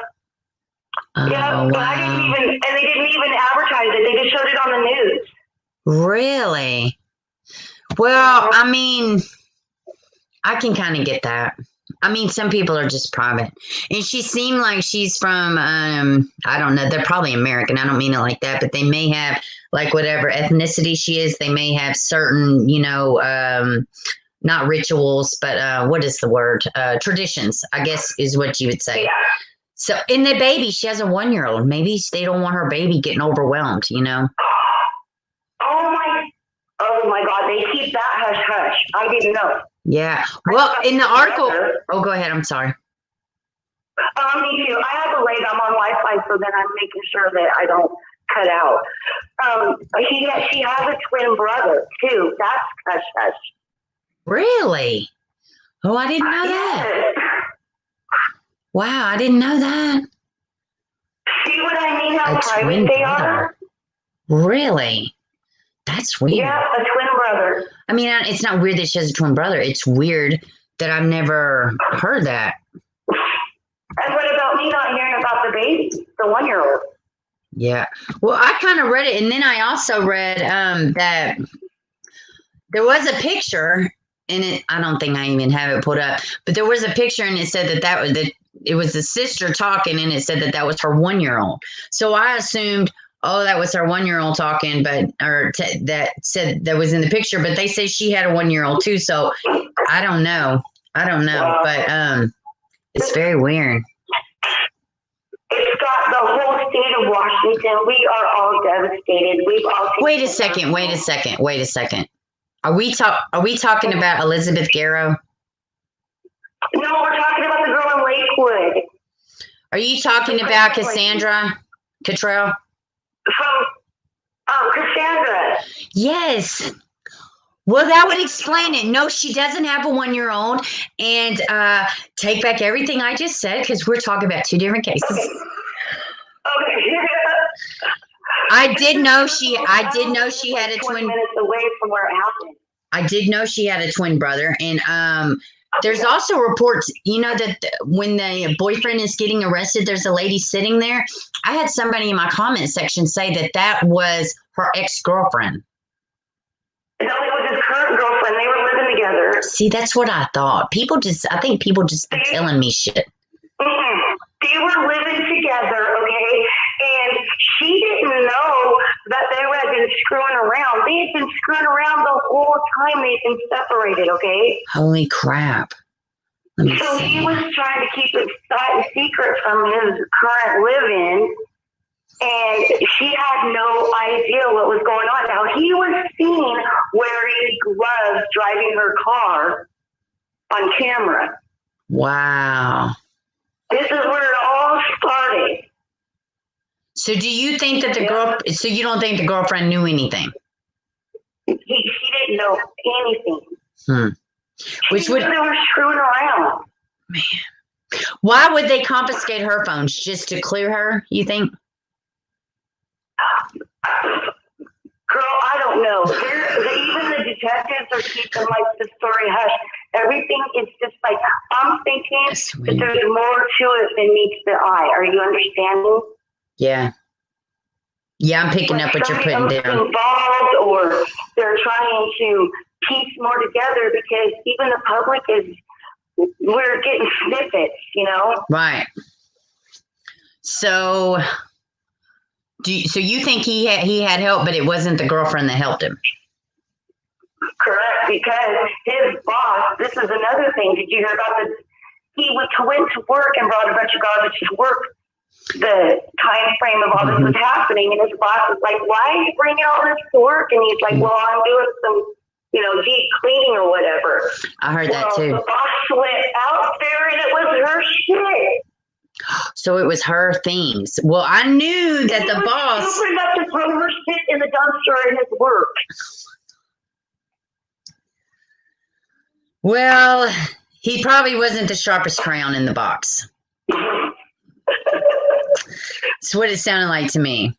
Oh, Yeah, but wow. they didn't even advertise it. They just showed it on the news. Really? Well, I mean, I can kind of get that. I mean, some people are just private. And she seemed like she's from, I don't know, they're probably American. I don't mean it like that, but they may have, like, whatever ethnicity she is, they may have certain, not rituals, but what is the word? Traditions, I guess is what you would say. Yeah. So, in the baby, she has a 1-year-old. Maybe they don't want her baby getting overwhelmed, Oh my God, they keep that hush hush. I didn't know. Yeah. Well, in the article, oh, go ahead. I'm sorry. Me too. I have a leg. I'm on Wi-Fi, so then I'm making sure that I don't cut out. She has a twin brother too. That's hush hush. Really? Oh, I didn't know that. Wow, I didn't know that. See what I mean? How A private twin they brother. are? Really? That's weird. Yeah, a twin brother. I mean, it's not weird that she has a twin brother. It's weird that I've never heard that. And what about me not hearing about the baby, the 1-year-old? Yeah. Well, I kind of read it, and then I also read that there was a picture, and I don't think I even have it put up, but there was a picture, and it said that it was the sister talking, and it said that was her 1-year-old. So I assumed, oh, that was her 1-year-old talking, that said that was in the picture, but they say she had a 1-year-old too. So I don't know. Wow. But it's very weird. It's got the whole state of Washington. We are all devastated. Wait a second. Are we talking about Elizabeth Garrow? No, we're talking about the girl in Lakewood. Are you talking about Cassandra Cottrell? From Cassandra. Yes. Well, that would explain it. No, she doesn't have a 1-year-old. And take back everything I just said, because we're talking about two different cases. Okay. I did know she had a 20 twin. minutes away from where it happened. I did know she had a twin brother. And there's also reports, that when the boyfriend is getting arrested, there's a lady sitting there. I had somebody in my comment section say that was her ex-girlfriend. No, it was his current girlfriend. They were living together. See, that's what I thought. I think people just be telling me shit. They were living together, okay? And she didn't know that they had been screwing around. They had been screwing around the whole time they'd been separated, okay? Holy crap. So he was trying to keep it secret from his current live-in. And she had no idea what was going on. Now, he was seen wearing gloves driving her car on camera. Wow. This is where it all started. So do you think that so you don't think the girlfriend knew anything? She didn't know anything. Which they were screwing around. Man. Why would they confiscate her phone? Just to clear her, you think? Girl, I don't know. Even the detectives are keeping the story hush. Everything is just I'm thinking that there's more to it than meets the eye. Are you understanding? Yeah. Yeah, I'm picking up what you're putting down. Involved, or they're trying to piece more together, because even the public we're getting snippets, Right. So, so you think he had help, but it wasn't the girlfriend that helped him? Correct, because his boss, this is another thing. Did you hear about he went to work and brought a bunch of garbage to work. The time frame of all this was happening, and his boss was like, "Why are you bringing all this to work?" And he's like, "Well, I'm doing some, deep cleaning or whatever." I heard that too. The boss went out there, and it was her shit. So it was her things. Well, I knew that the boss. Stupid enough to throw her shit in the dumpster in his work. Well, he probably wasn't the sharpest crayon in the box. That's what it sounded like to me.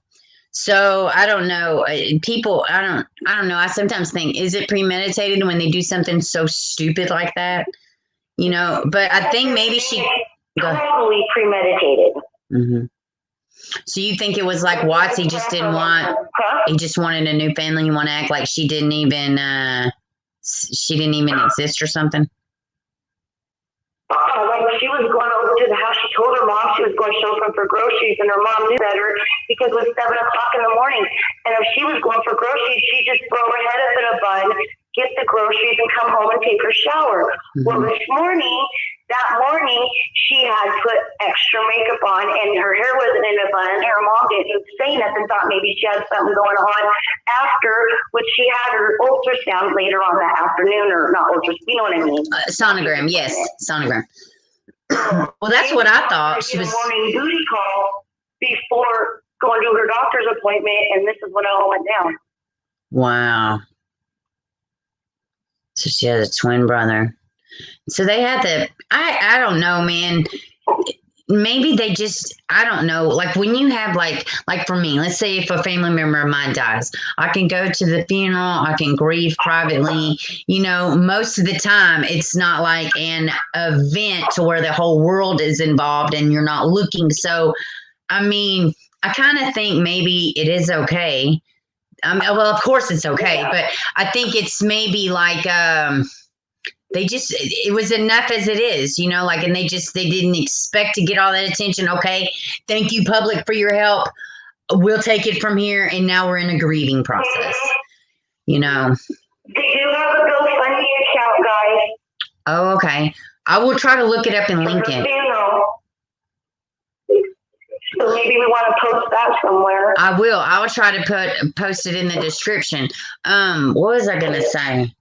So I don't know. People, I don't know. I sometimes think, is it premeditated when they do something so stupid like that? But I think maybe she totally premeditated. Mm-hmm. So you think it was like Watts? He just didn't want. He just wanted a new family. He wanted to act like she didn't even exist or something. Like she was going over to the house. She told her mom she was going shopping for groceries, and her mom knew better because it was 7 o'clock in the morning. And if she was going for groceries, she'd just throw her head up in a bun, get the groceries, and come home and take her shower. Mm-hmm. Well, that morning, she had put extra makeup on, and her hair wasn't in a bun. Her mom didn't say nothing, thought maybe she had something going on after, which she had her ultrasound later on that afternoon, or not ultrasound, you know what I mean? Sonogram, yes, sonogram. Well, that's what I thought. She was morning duty call before going to her doctor's appointment, and this is when it all went down. Wow. So she has a twin brother. So they had to, I don't know, man. Maybe they just, I don't know. Like when you have like for me, let's say if a family member of mine dies, I can go to the funeral, I can grieve privately. Most of the time it's not like an event to where the whole world is involved and you're not looking. So, I mean, I kind of think maybe it is okay. Well, of course it's okay, but I think it's maybe like, it was enough as it is, and they didn't expect to get all that attention. Okay. Thank you, public, for your help. We'll take it from here. And now we're in a grieving process, They do have a GoFundMe account, guys. Oh, okay. I will try to look it up and link it. So maybe we want to post that somewhere. I will try to post it in the description. What was I going to say?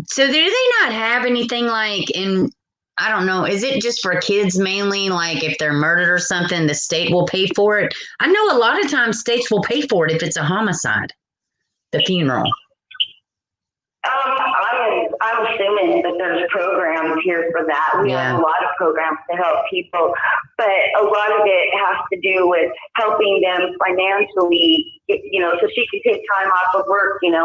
So do they not have anything like I don't know, is it just for kids mainly? Like if they're murdered or something, the state will pay for it? I know a lot of times states will pay for it if it's a homicide, the funeral. I'm assuming that there's programs here for that. We have a lot of programs to help people, but a lot of it has to do with helping them financially, so she can take time off of work, and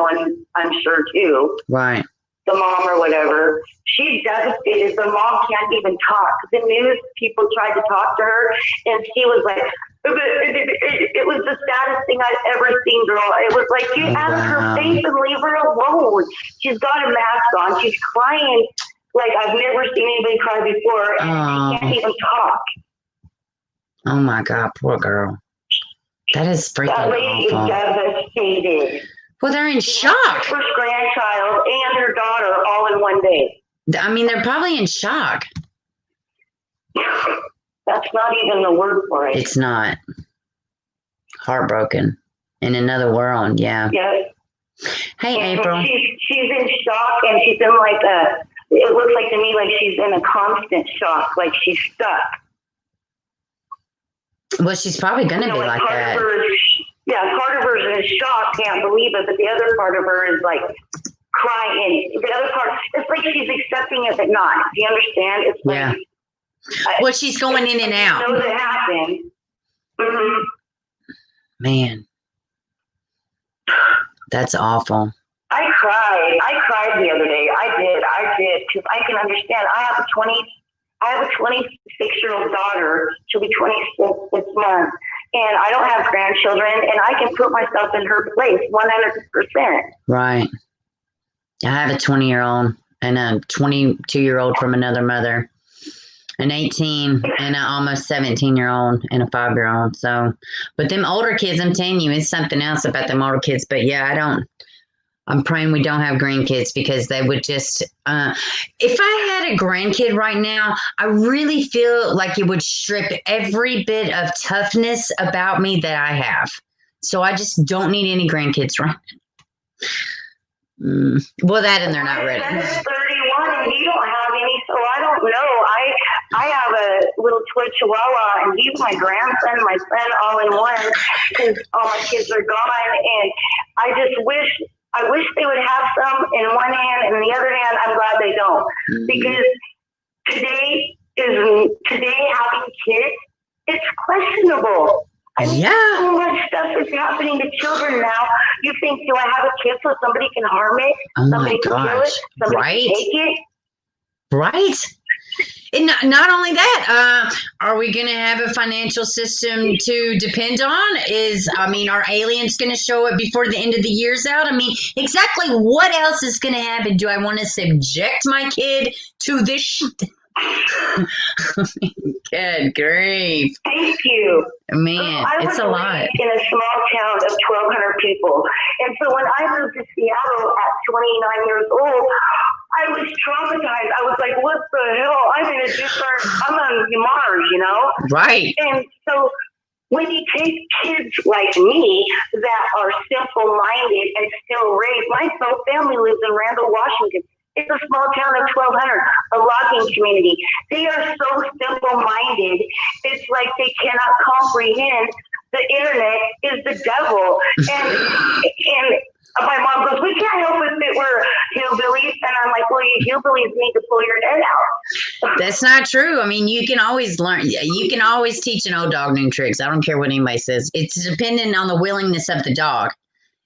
I'm sure too. Right. The mom or whatever. She's devastated. The mom can't even talk. The news people tried to talk to her, and she was like, it was the saddest thing I've ever seen, girl. It was like, get out of her face and leave her alone. She's got a mask on. She's crying like I've never seen anybody cry before, and she can't even talk. Oh, my God. Poor girl. That is freaking awful. That lady is devastated. Well, they're in shock. Her first grandchild and her daughter all in one day. I mean, they're probably in shock. That's not even the word for it. It's not. Heartbroken. In another world, yeah. Yes. Hey, and April. She's in shock, and she's in it looks like to me like she's in a constant shock, like she's stuck. Well, she's probably going to be like that. Part of her is in shock, can't believe it, but the other part of her is like crying. The other part, it's like she's accepting it, but not. Do you understand? It's like, well, she's going in and out. Knows it happened. Mm-hmm. Man, that's awful. I cried the other day. I did, because I can understand. I have a 26-year-old daughter. She'll be 26 this month. And I don't have grandchildren, and I can put myself in her place 100%. Right. I have a 20-year-old and a 22-year-old from another mother. an 18 and an almost 17-year-old and a 5-year-old. So, but them older kids, I'm telling you, it's something else about them older kids. But yeah, I'm praying we don't have grandkids because they would just, if I had a grandkid right now, I really feel like it would strip every bit of toughness about me that I have. So I just don't need any grandkids right now. Well, that and they're not ready. I'm 31 and you don't have any, so I don't know. I have a little toy chihuahua and he's my grandson, my son, all in one because all my kids are gone. And I wish they would have some in one hand and in the other hand, I'm glad they don't. Because today having kids, it's questionable. I mean, so much stuff is happening to children now. You think, do I have a kid so somebody can harm it? Oh Somebody my can kill gosh. it? Somebody can take it? Right. And not only that, are we going to have a financial system to depend on? Are aliens going to show up before the end of the year's out? I mean, exactly what else is going to happen? Do I want to subject my kid to this shit? Good grief. Thank you. Man, it's a lot. In a small town of 1,200 people. And so when I moved to Seattle at 29 years old, I was traumatized. I was like, what the hell? I'm on Mars, you know? Right. And so when you take kids like me that are simple-minded and still raised, my whole family lives in Randall, Washington. It's a small town of 1,200, a logging community. They are so simple-minded. It's like they cannot comprehend the internet is the devil. And my mom goes, we can't help if it were hillbillies. And I'm like, well, you hillbillies need to pull your head out. That's not true. I mean, you can always learn. You can always teach an old dog new tricks. I don't care what anybody says. It's dependent on the willingness of the dog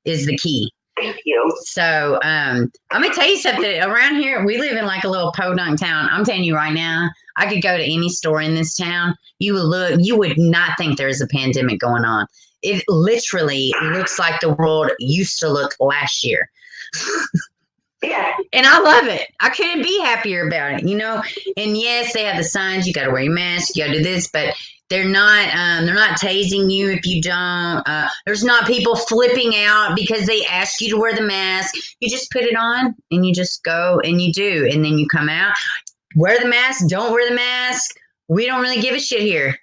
is the key. Thank you. So I'm going to tell you something. Around here, we live in like a little podunk town. I'm telling you right now, I could go to any store in this town. You would not think there's a pandemic going on. It literally looks like the world used to look last year. Yeah. And I love it. I couldn't be happier about it, you know? And yes, they have the signs, you got to wear your mask, you got to do this, but they're not tasing you if you don't. There's not people flipping out because they ask you to wear the mask. You just put it on and you just go and you do. And then you come out, wear the mask, don't wear the mask. We don't really give a shit here.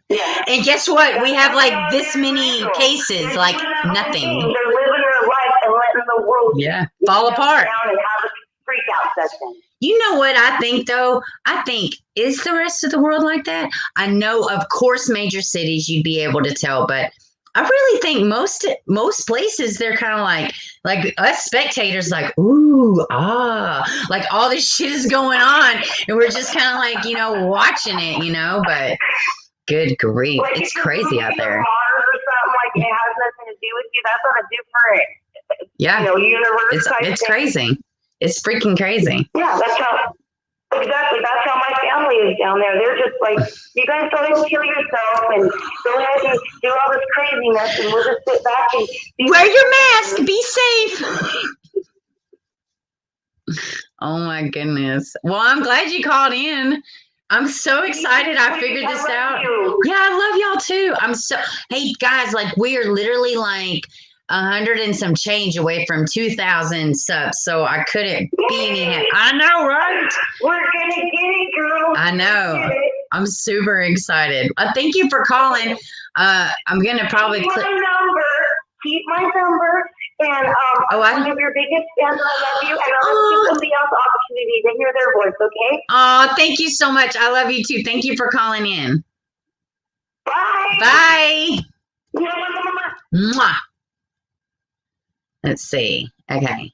Yeah. And guess what? We have like this many cases, like nothing. They're living their life and letting the world fall apart. Down and have a freak out session. You know what I think, though? I think, is the rest of the world like that? I know, of course, major cities you'd be able to tell, but I really think most places they're kind of like us spectators, like, ooh, like all this shit is going on, and we're just kind of like, you know, watching it, you know, but good grief, like it's crazy out there. Mars or something, like it has nothing to do with you. That's on a different, universe. It's crazy. It's freaking crazy. Yeah, that's how my family is down there. They're just like, you guys go ahead and kill yourself and go ahead and do all this craziness and we'll just sit back and wear your mask, be safe. Oh my goodness. Well, I'm glad you called in. I'm so excited I figured this out. Yeah, I love y'all too. Hey guys, like we are literally like 100 and some change away from 2,000 subs, so I couldn't be any happier. I know, right? We're gonna get it, girl. I know. I'm super excited. Thank you for calling. I'm gonna probably keep my number, and I'm one of your biggest fans. I love you, and I'll give somebody else the opportunity to hear their voice. Okay? Oh, thank you so much. I love you too. Thank you for calling in. Bye. Bye. Mwah. Let's see. Okay.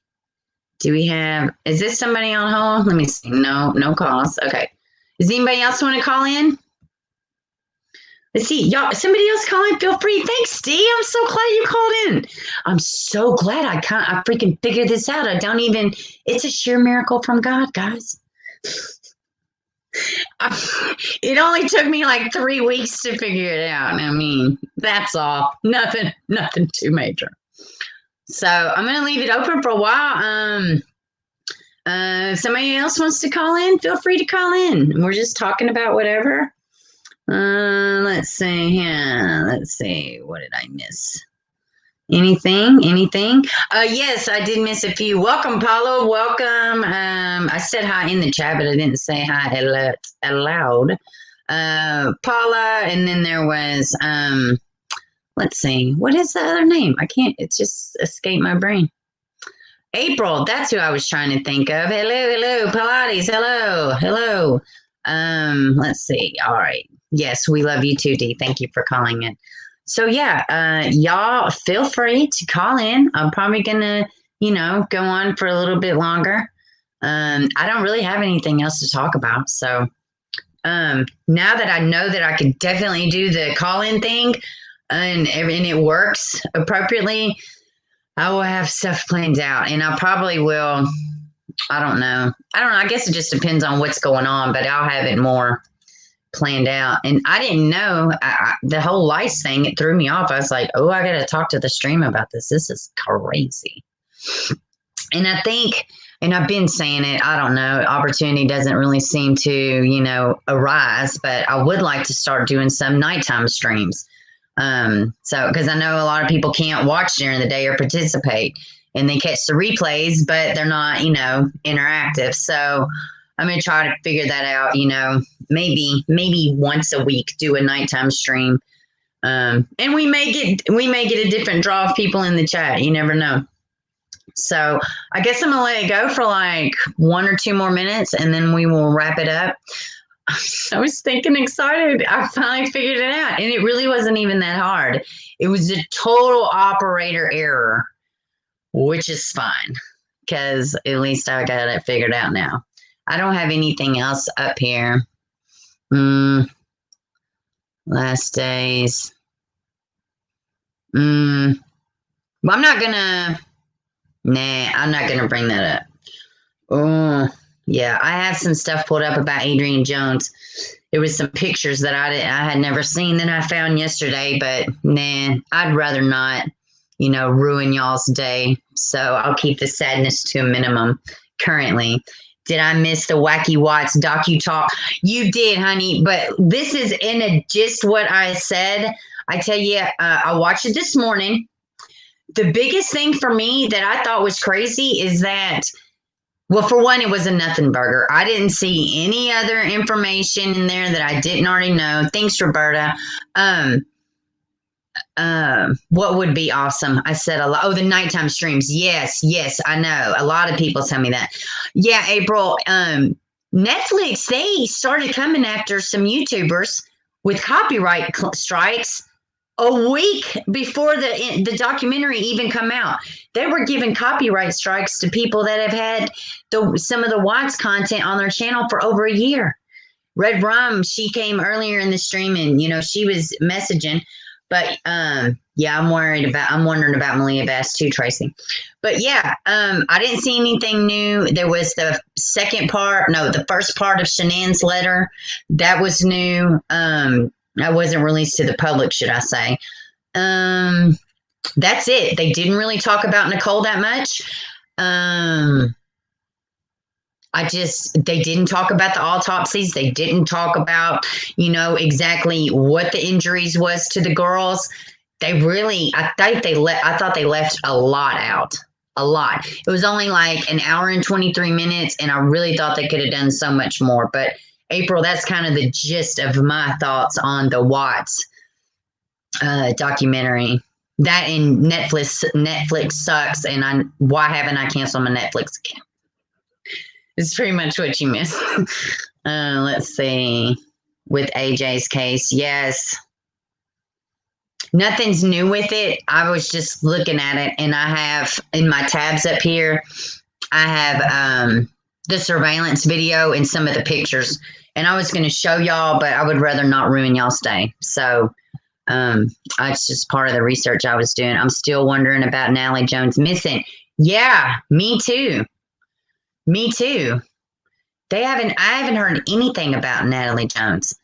Is this somebody on hold? Let me see. No calls. Okay. Does anybody else want to call in? Let's see. Y'all, somebody else call in? Feel free. Thanks, Steve. I'm so glad you called in. I'm so glad I freaking figured this out. It's a sheer miracle from God, guys. It only took me like 3 weeks to figure it out. I mean, that's all. Nothing too major. So I'm going to leave it open for a while. Somebody else wants to call in, feel free to call in. We're just talking about whatever. Let's see here. Let's see. What did I miss? Anything? Yes, I did miss a few. Welcome, Paulo. Welcome. I said hi in the chat, but I didn't say hi aloud. Paula, and then there was, let's see. What is the other name? I can't, it just escaped my brain. April, that's who I was trying to think of. Hello, Pilates. Hello. Let's see. All right. Yes, we love you too, Dee. Thank you for calling in. So yeah, y'all feel free to call in. I'm probably gonna, go on for a little bit longer. I don't really have anything else to talk about. So now that I know that I could definitely do the call-in thing and it works appropriately, I will have stuff planned out, and I probably will. I don't know. I guess it just depends on what's going on, but I'll have it more planned out. And I didn't know the whole lice thing. It threw me off. I was like, oh, I got to talk to the stream about this. This is crazy. And I think, and I've been saying it, I don't know, opportunity doesn't really seem to, arise, but I would like to start doing some nighttime streams. So, because I know a lot of people can't watch during the day or participate, and they catch the replays, but they're not, interactive. So I'm going to try to figure that out, maybe once a week, do a nighttime stream. And we may get a different draw of people in the chat. You never know. So I guess I'm going to let it go for like 1 or 2 more minutes, and then we will wrap it up. I was thinking excited. I finally figured it out. And it really wasn't even that hard. It was a total operator error, which is fine because at least I got it figured out now. I don't have anything else up here. Last days. Well, I'm not going to bring that up. Oh, yeah, I have some stuff pulled up about Adrian Jones. There was some pictures that I had never seen that I found yesterday, but I'd rather not, ruin y'all's day. So I'll keep the sadness to a minimum currently. Did I miss the Wacky Watts docu-talk? You did, honey, but this is just what I said. I tell you, I watched it this morning. The biggest thing for me that I thought was crazy is that, well, for one, it was a nothing burger. I didn't see any other information in there that I didn't already know. Thanks, Roberta. What would be awesome? I said a lot. Oh, the nighttime streams. Yes, I know. A lot of people tell me that. Yeah, April. Netflix, they started coming after some YouTubers with copyright strikes a week before the documentary even come out. They were giving copyright strikes to people that have had some of the Watts content on their channel for over a year. Red Rum, she came earlier in the stream and, she was messaging. But, yeah, I'm wondering about Malia Bass too, Tracy. But, yeah, I didn't see anything new. There was the first part of Shanann's letter. That was new. That wasn't released to the public, should I say. That's it. They didn't really talk about Nicole that much. They didn't talk about the autopsies. They didn't talk about, exactly what the injuries was to the girls. I thought they left a lot out. A lot. It was only like an hour and 23 minutes, and I really thought they could have done so much more. But April, that's kind of the gist of my thoughts on the Watts documentary. That and Netflix sucks, and why haven't I canceled my Netflix account? It's pretty much what you missed. Let's see. With AJ's case, yes. Nothing's new with it. I was just looking at it, and I have in my tabs up here, I have the surveillance video and some of the pictures. And I was going to show y'all, but I would rather not ruin y'all's day. So it's just part of the research I was doing. I'm still wondering about Natalie Jones missing. Yeah, me too. I haven't heard anything about Natalie Jones.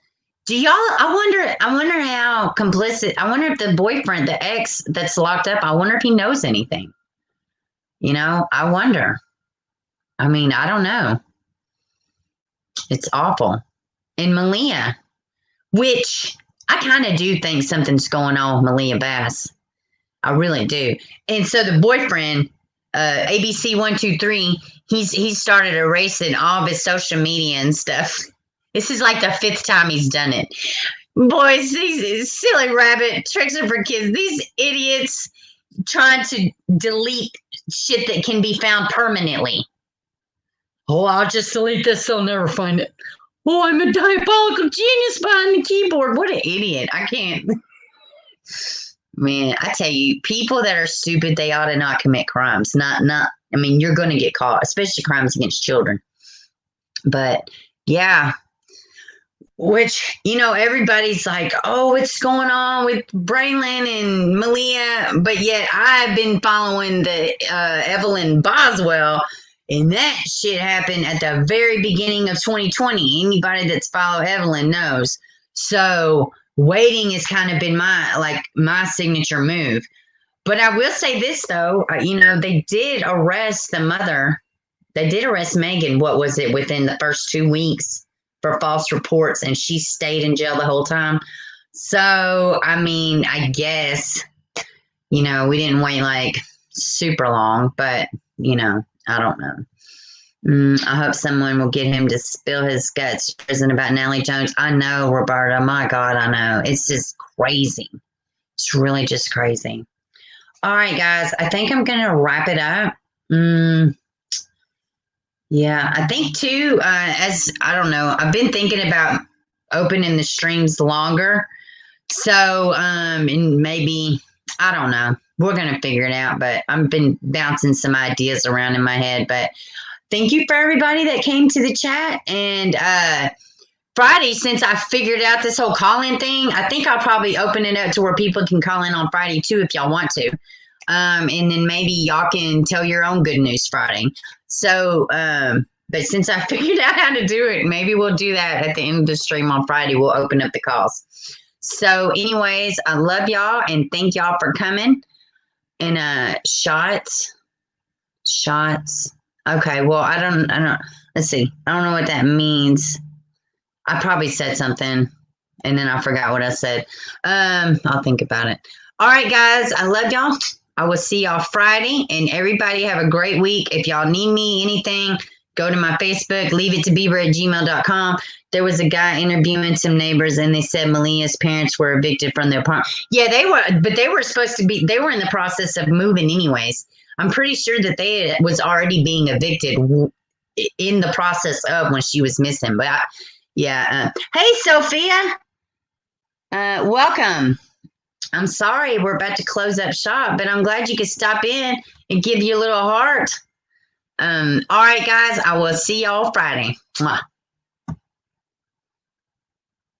Do y'all, I wonder how complicit, I wonder if the boyfriend, the ex that's locked up, I wonder if he knows anything. I wonder. I mean, I don't know. It's awful. And Malia, which I kind of do think something's going on with Malia Bass. I really do. And so the boyfriend, ABC123, he's started erasing all of his social media and stuff. This is like the 5th time he's done it. Boys, these silly rabbit tricks are for kids. These idiots trying to delete shit that can be found permanently. Oh, I'll just delete this so I'll never find it. Oh, I'm a diabolical genius behind the keyboard. What an idiot. I can't. Man, I tell you, people that are stupid, they ought to not commit crimes. I mean, you're going to get caught, especially crimes against children. But yeah, which, everybody's like, oh, what's going on with Braylon and Malia? But yet I've been following the Evelyn Boswell, and that shit happened at the very beginning of 2020. Anybody that's followed Evelyn knows. So waiting has kind of been my signature move. But I will say this, though, they did arrest the mother. They did arrest Megan, what was it, within the first 2 weeks for false reports, and she stayed in jail the whole time. So, I mean, I guess, we didn't wait super long, but, I don't know. I hope someone will get him to spill his guts to prison about Natalie Jones. I know, Roberta. My God, I know. It's just crazy. It's really just crazy. All right, guys. I think I'm going to wrap it up. Yeah, I think too, I don't know, I've been thinking about opening the streams longer. So, and maybe, I don't know, we're going to figure it out, but I've been bouncing some ideas around in my head. But thank you for everybody that came to the chat. And Friday, since I figured out this whole call-in thing, I think I'll probably open it up to where people can call in on Friday too, if y'all want to. And then maybe y'all can tell your own good news Friday. So, but since I figured out how to do it, maybe we'll do that at the end of the stream on Friday. We'll open up the calls. So anyways, I love y'all and thank y'all for coming. And shots. Okay, well, I don't, let's see. I don't know what that means. I probably said something and then I forgot what I said. I'll think about it. All right, guys, I love y'all. I will see y'all Friday, and everybody have a great week. If y'all need me, anything, go to my Facebook, leaveittobeaver@gmail.com. There was a guy interviewing some neighbors, and they said Malia's parents were evicted from their apartment. Yeah, they were, but they were they were in the process of moving anyways. I'm pretty sure that they was already being evicted in the process of when she was missing. But hey, Sophia, welcome. I'm sorry we're about to close up shop, but I'm glad you could stop in and give you a little heart. All right, guys, I will see y'all Friday. Mwah.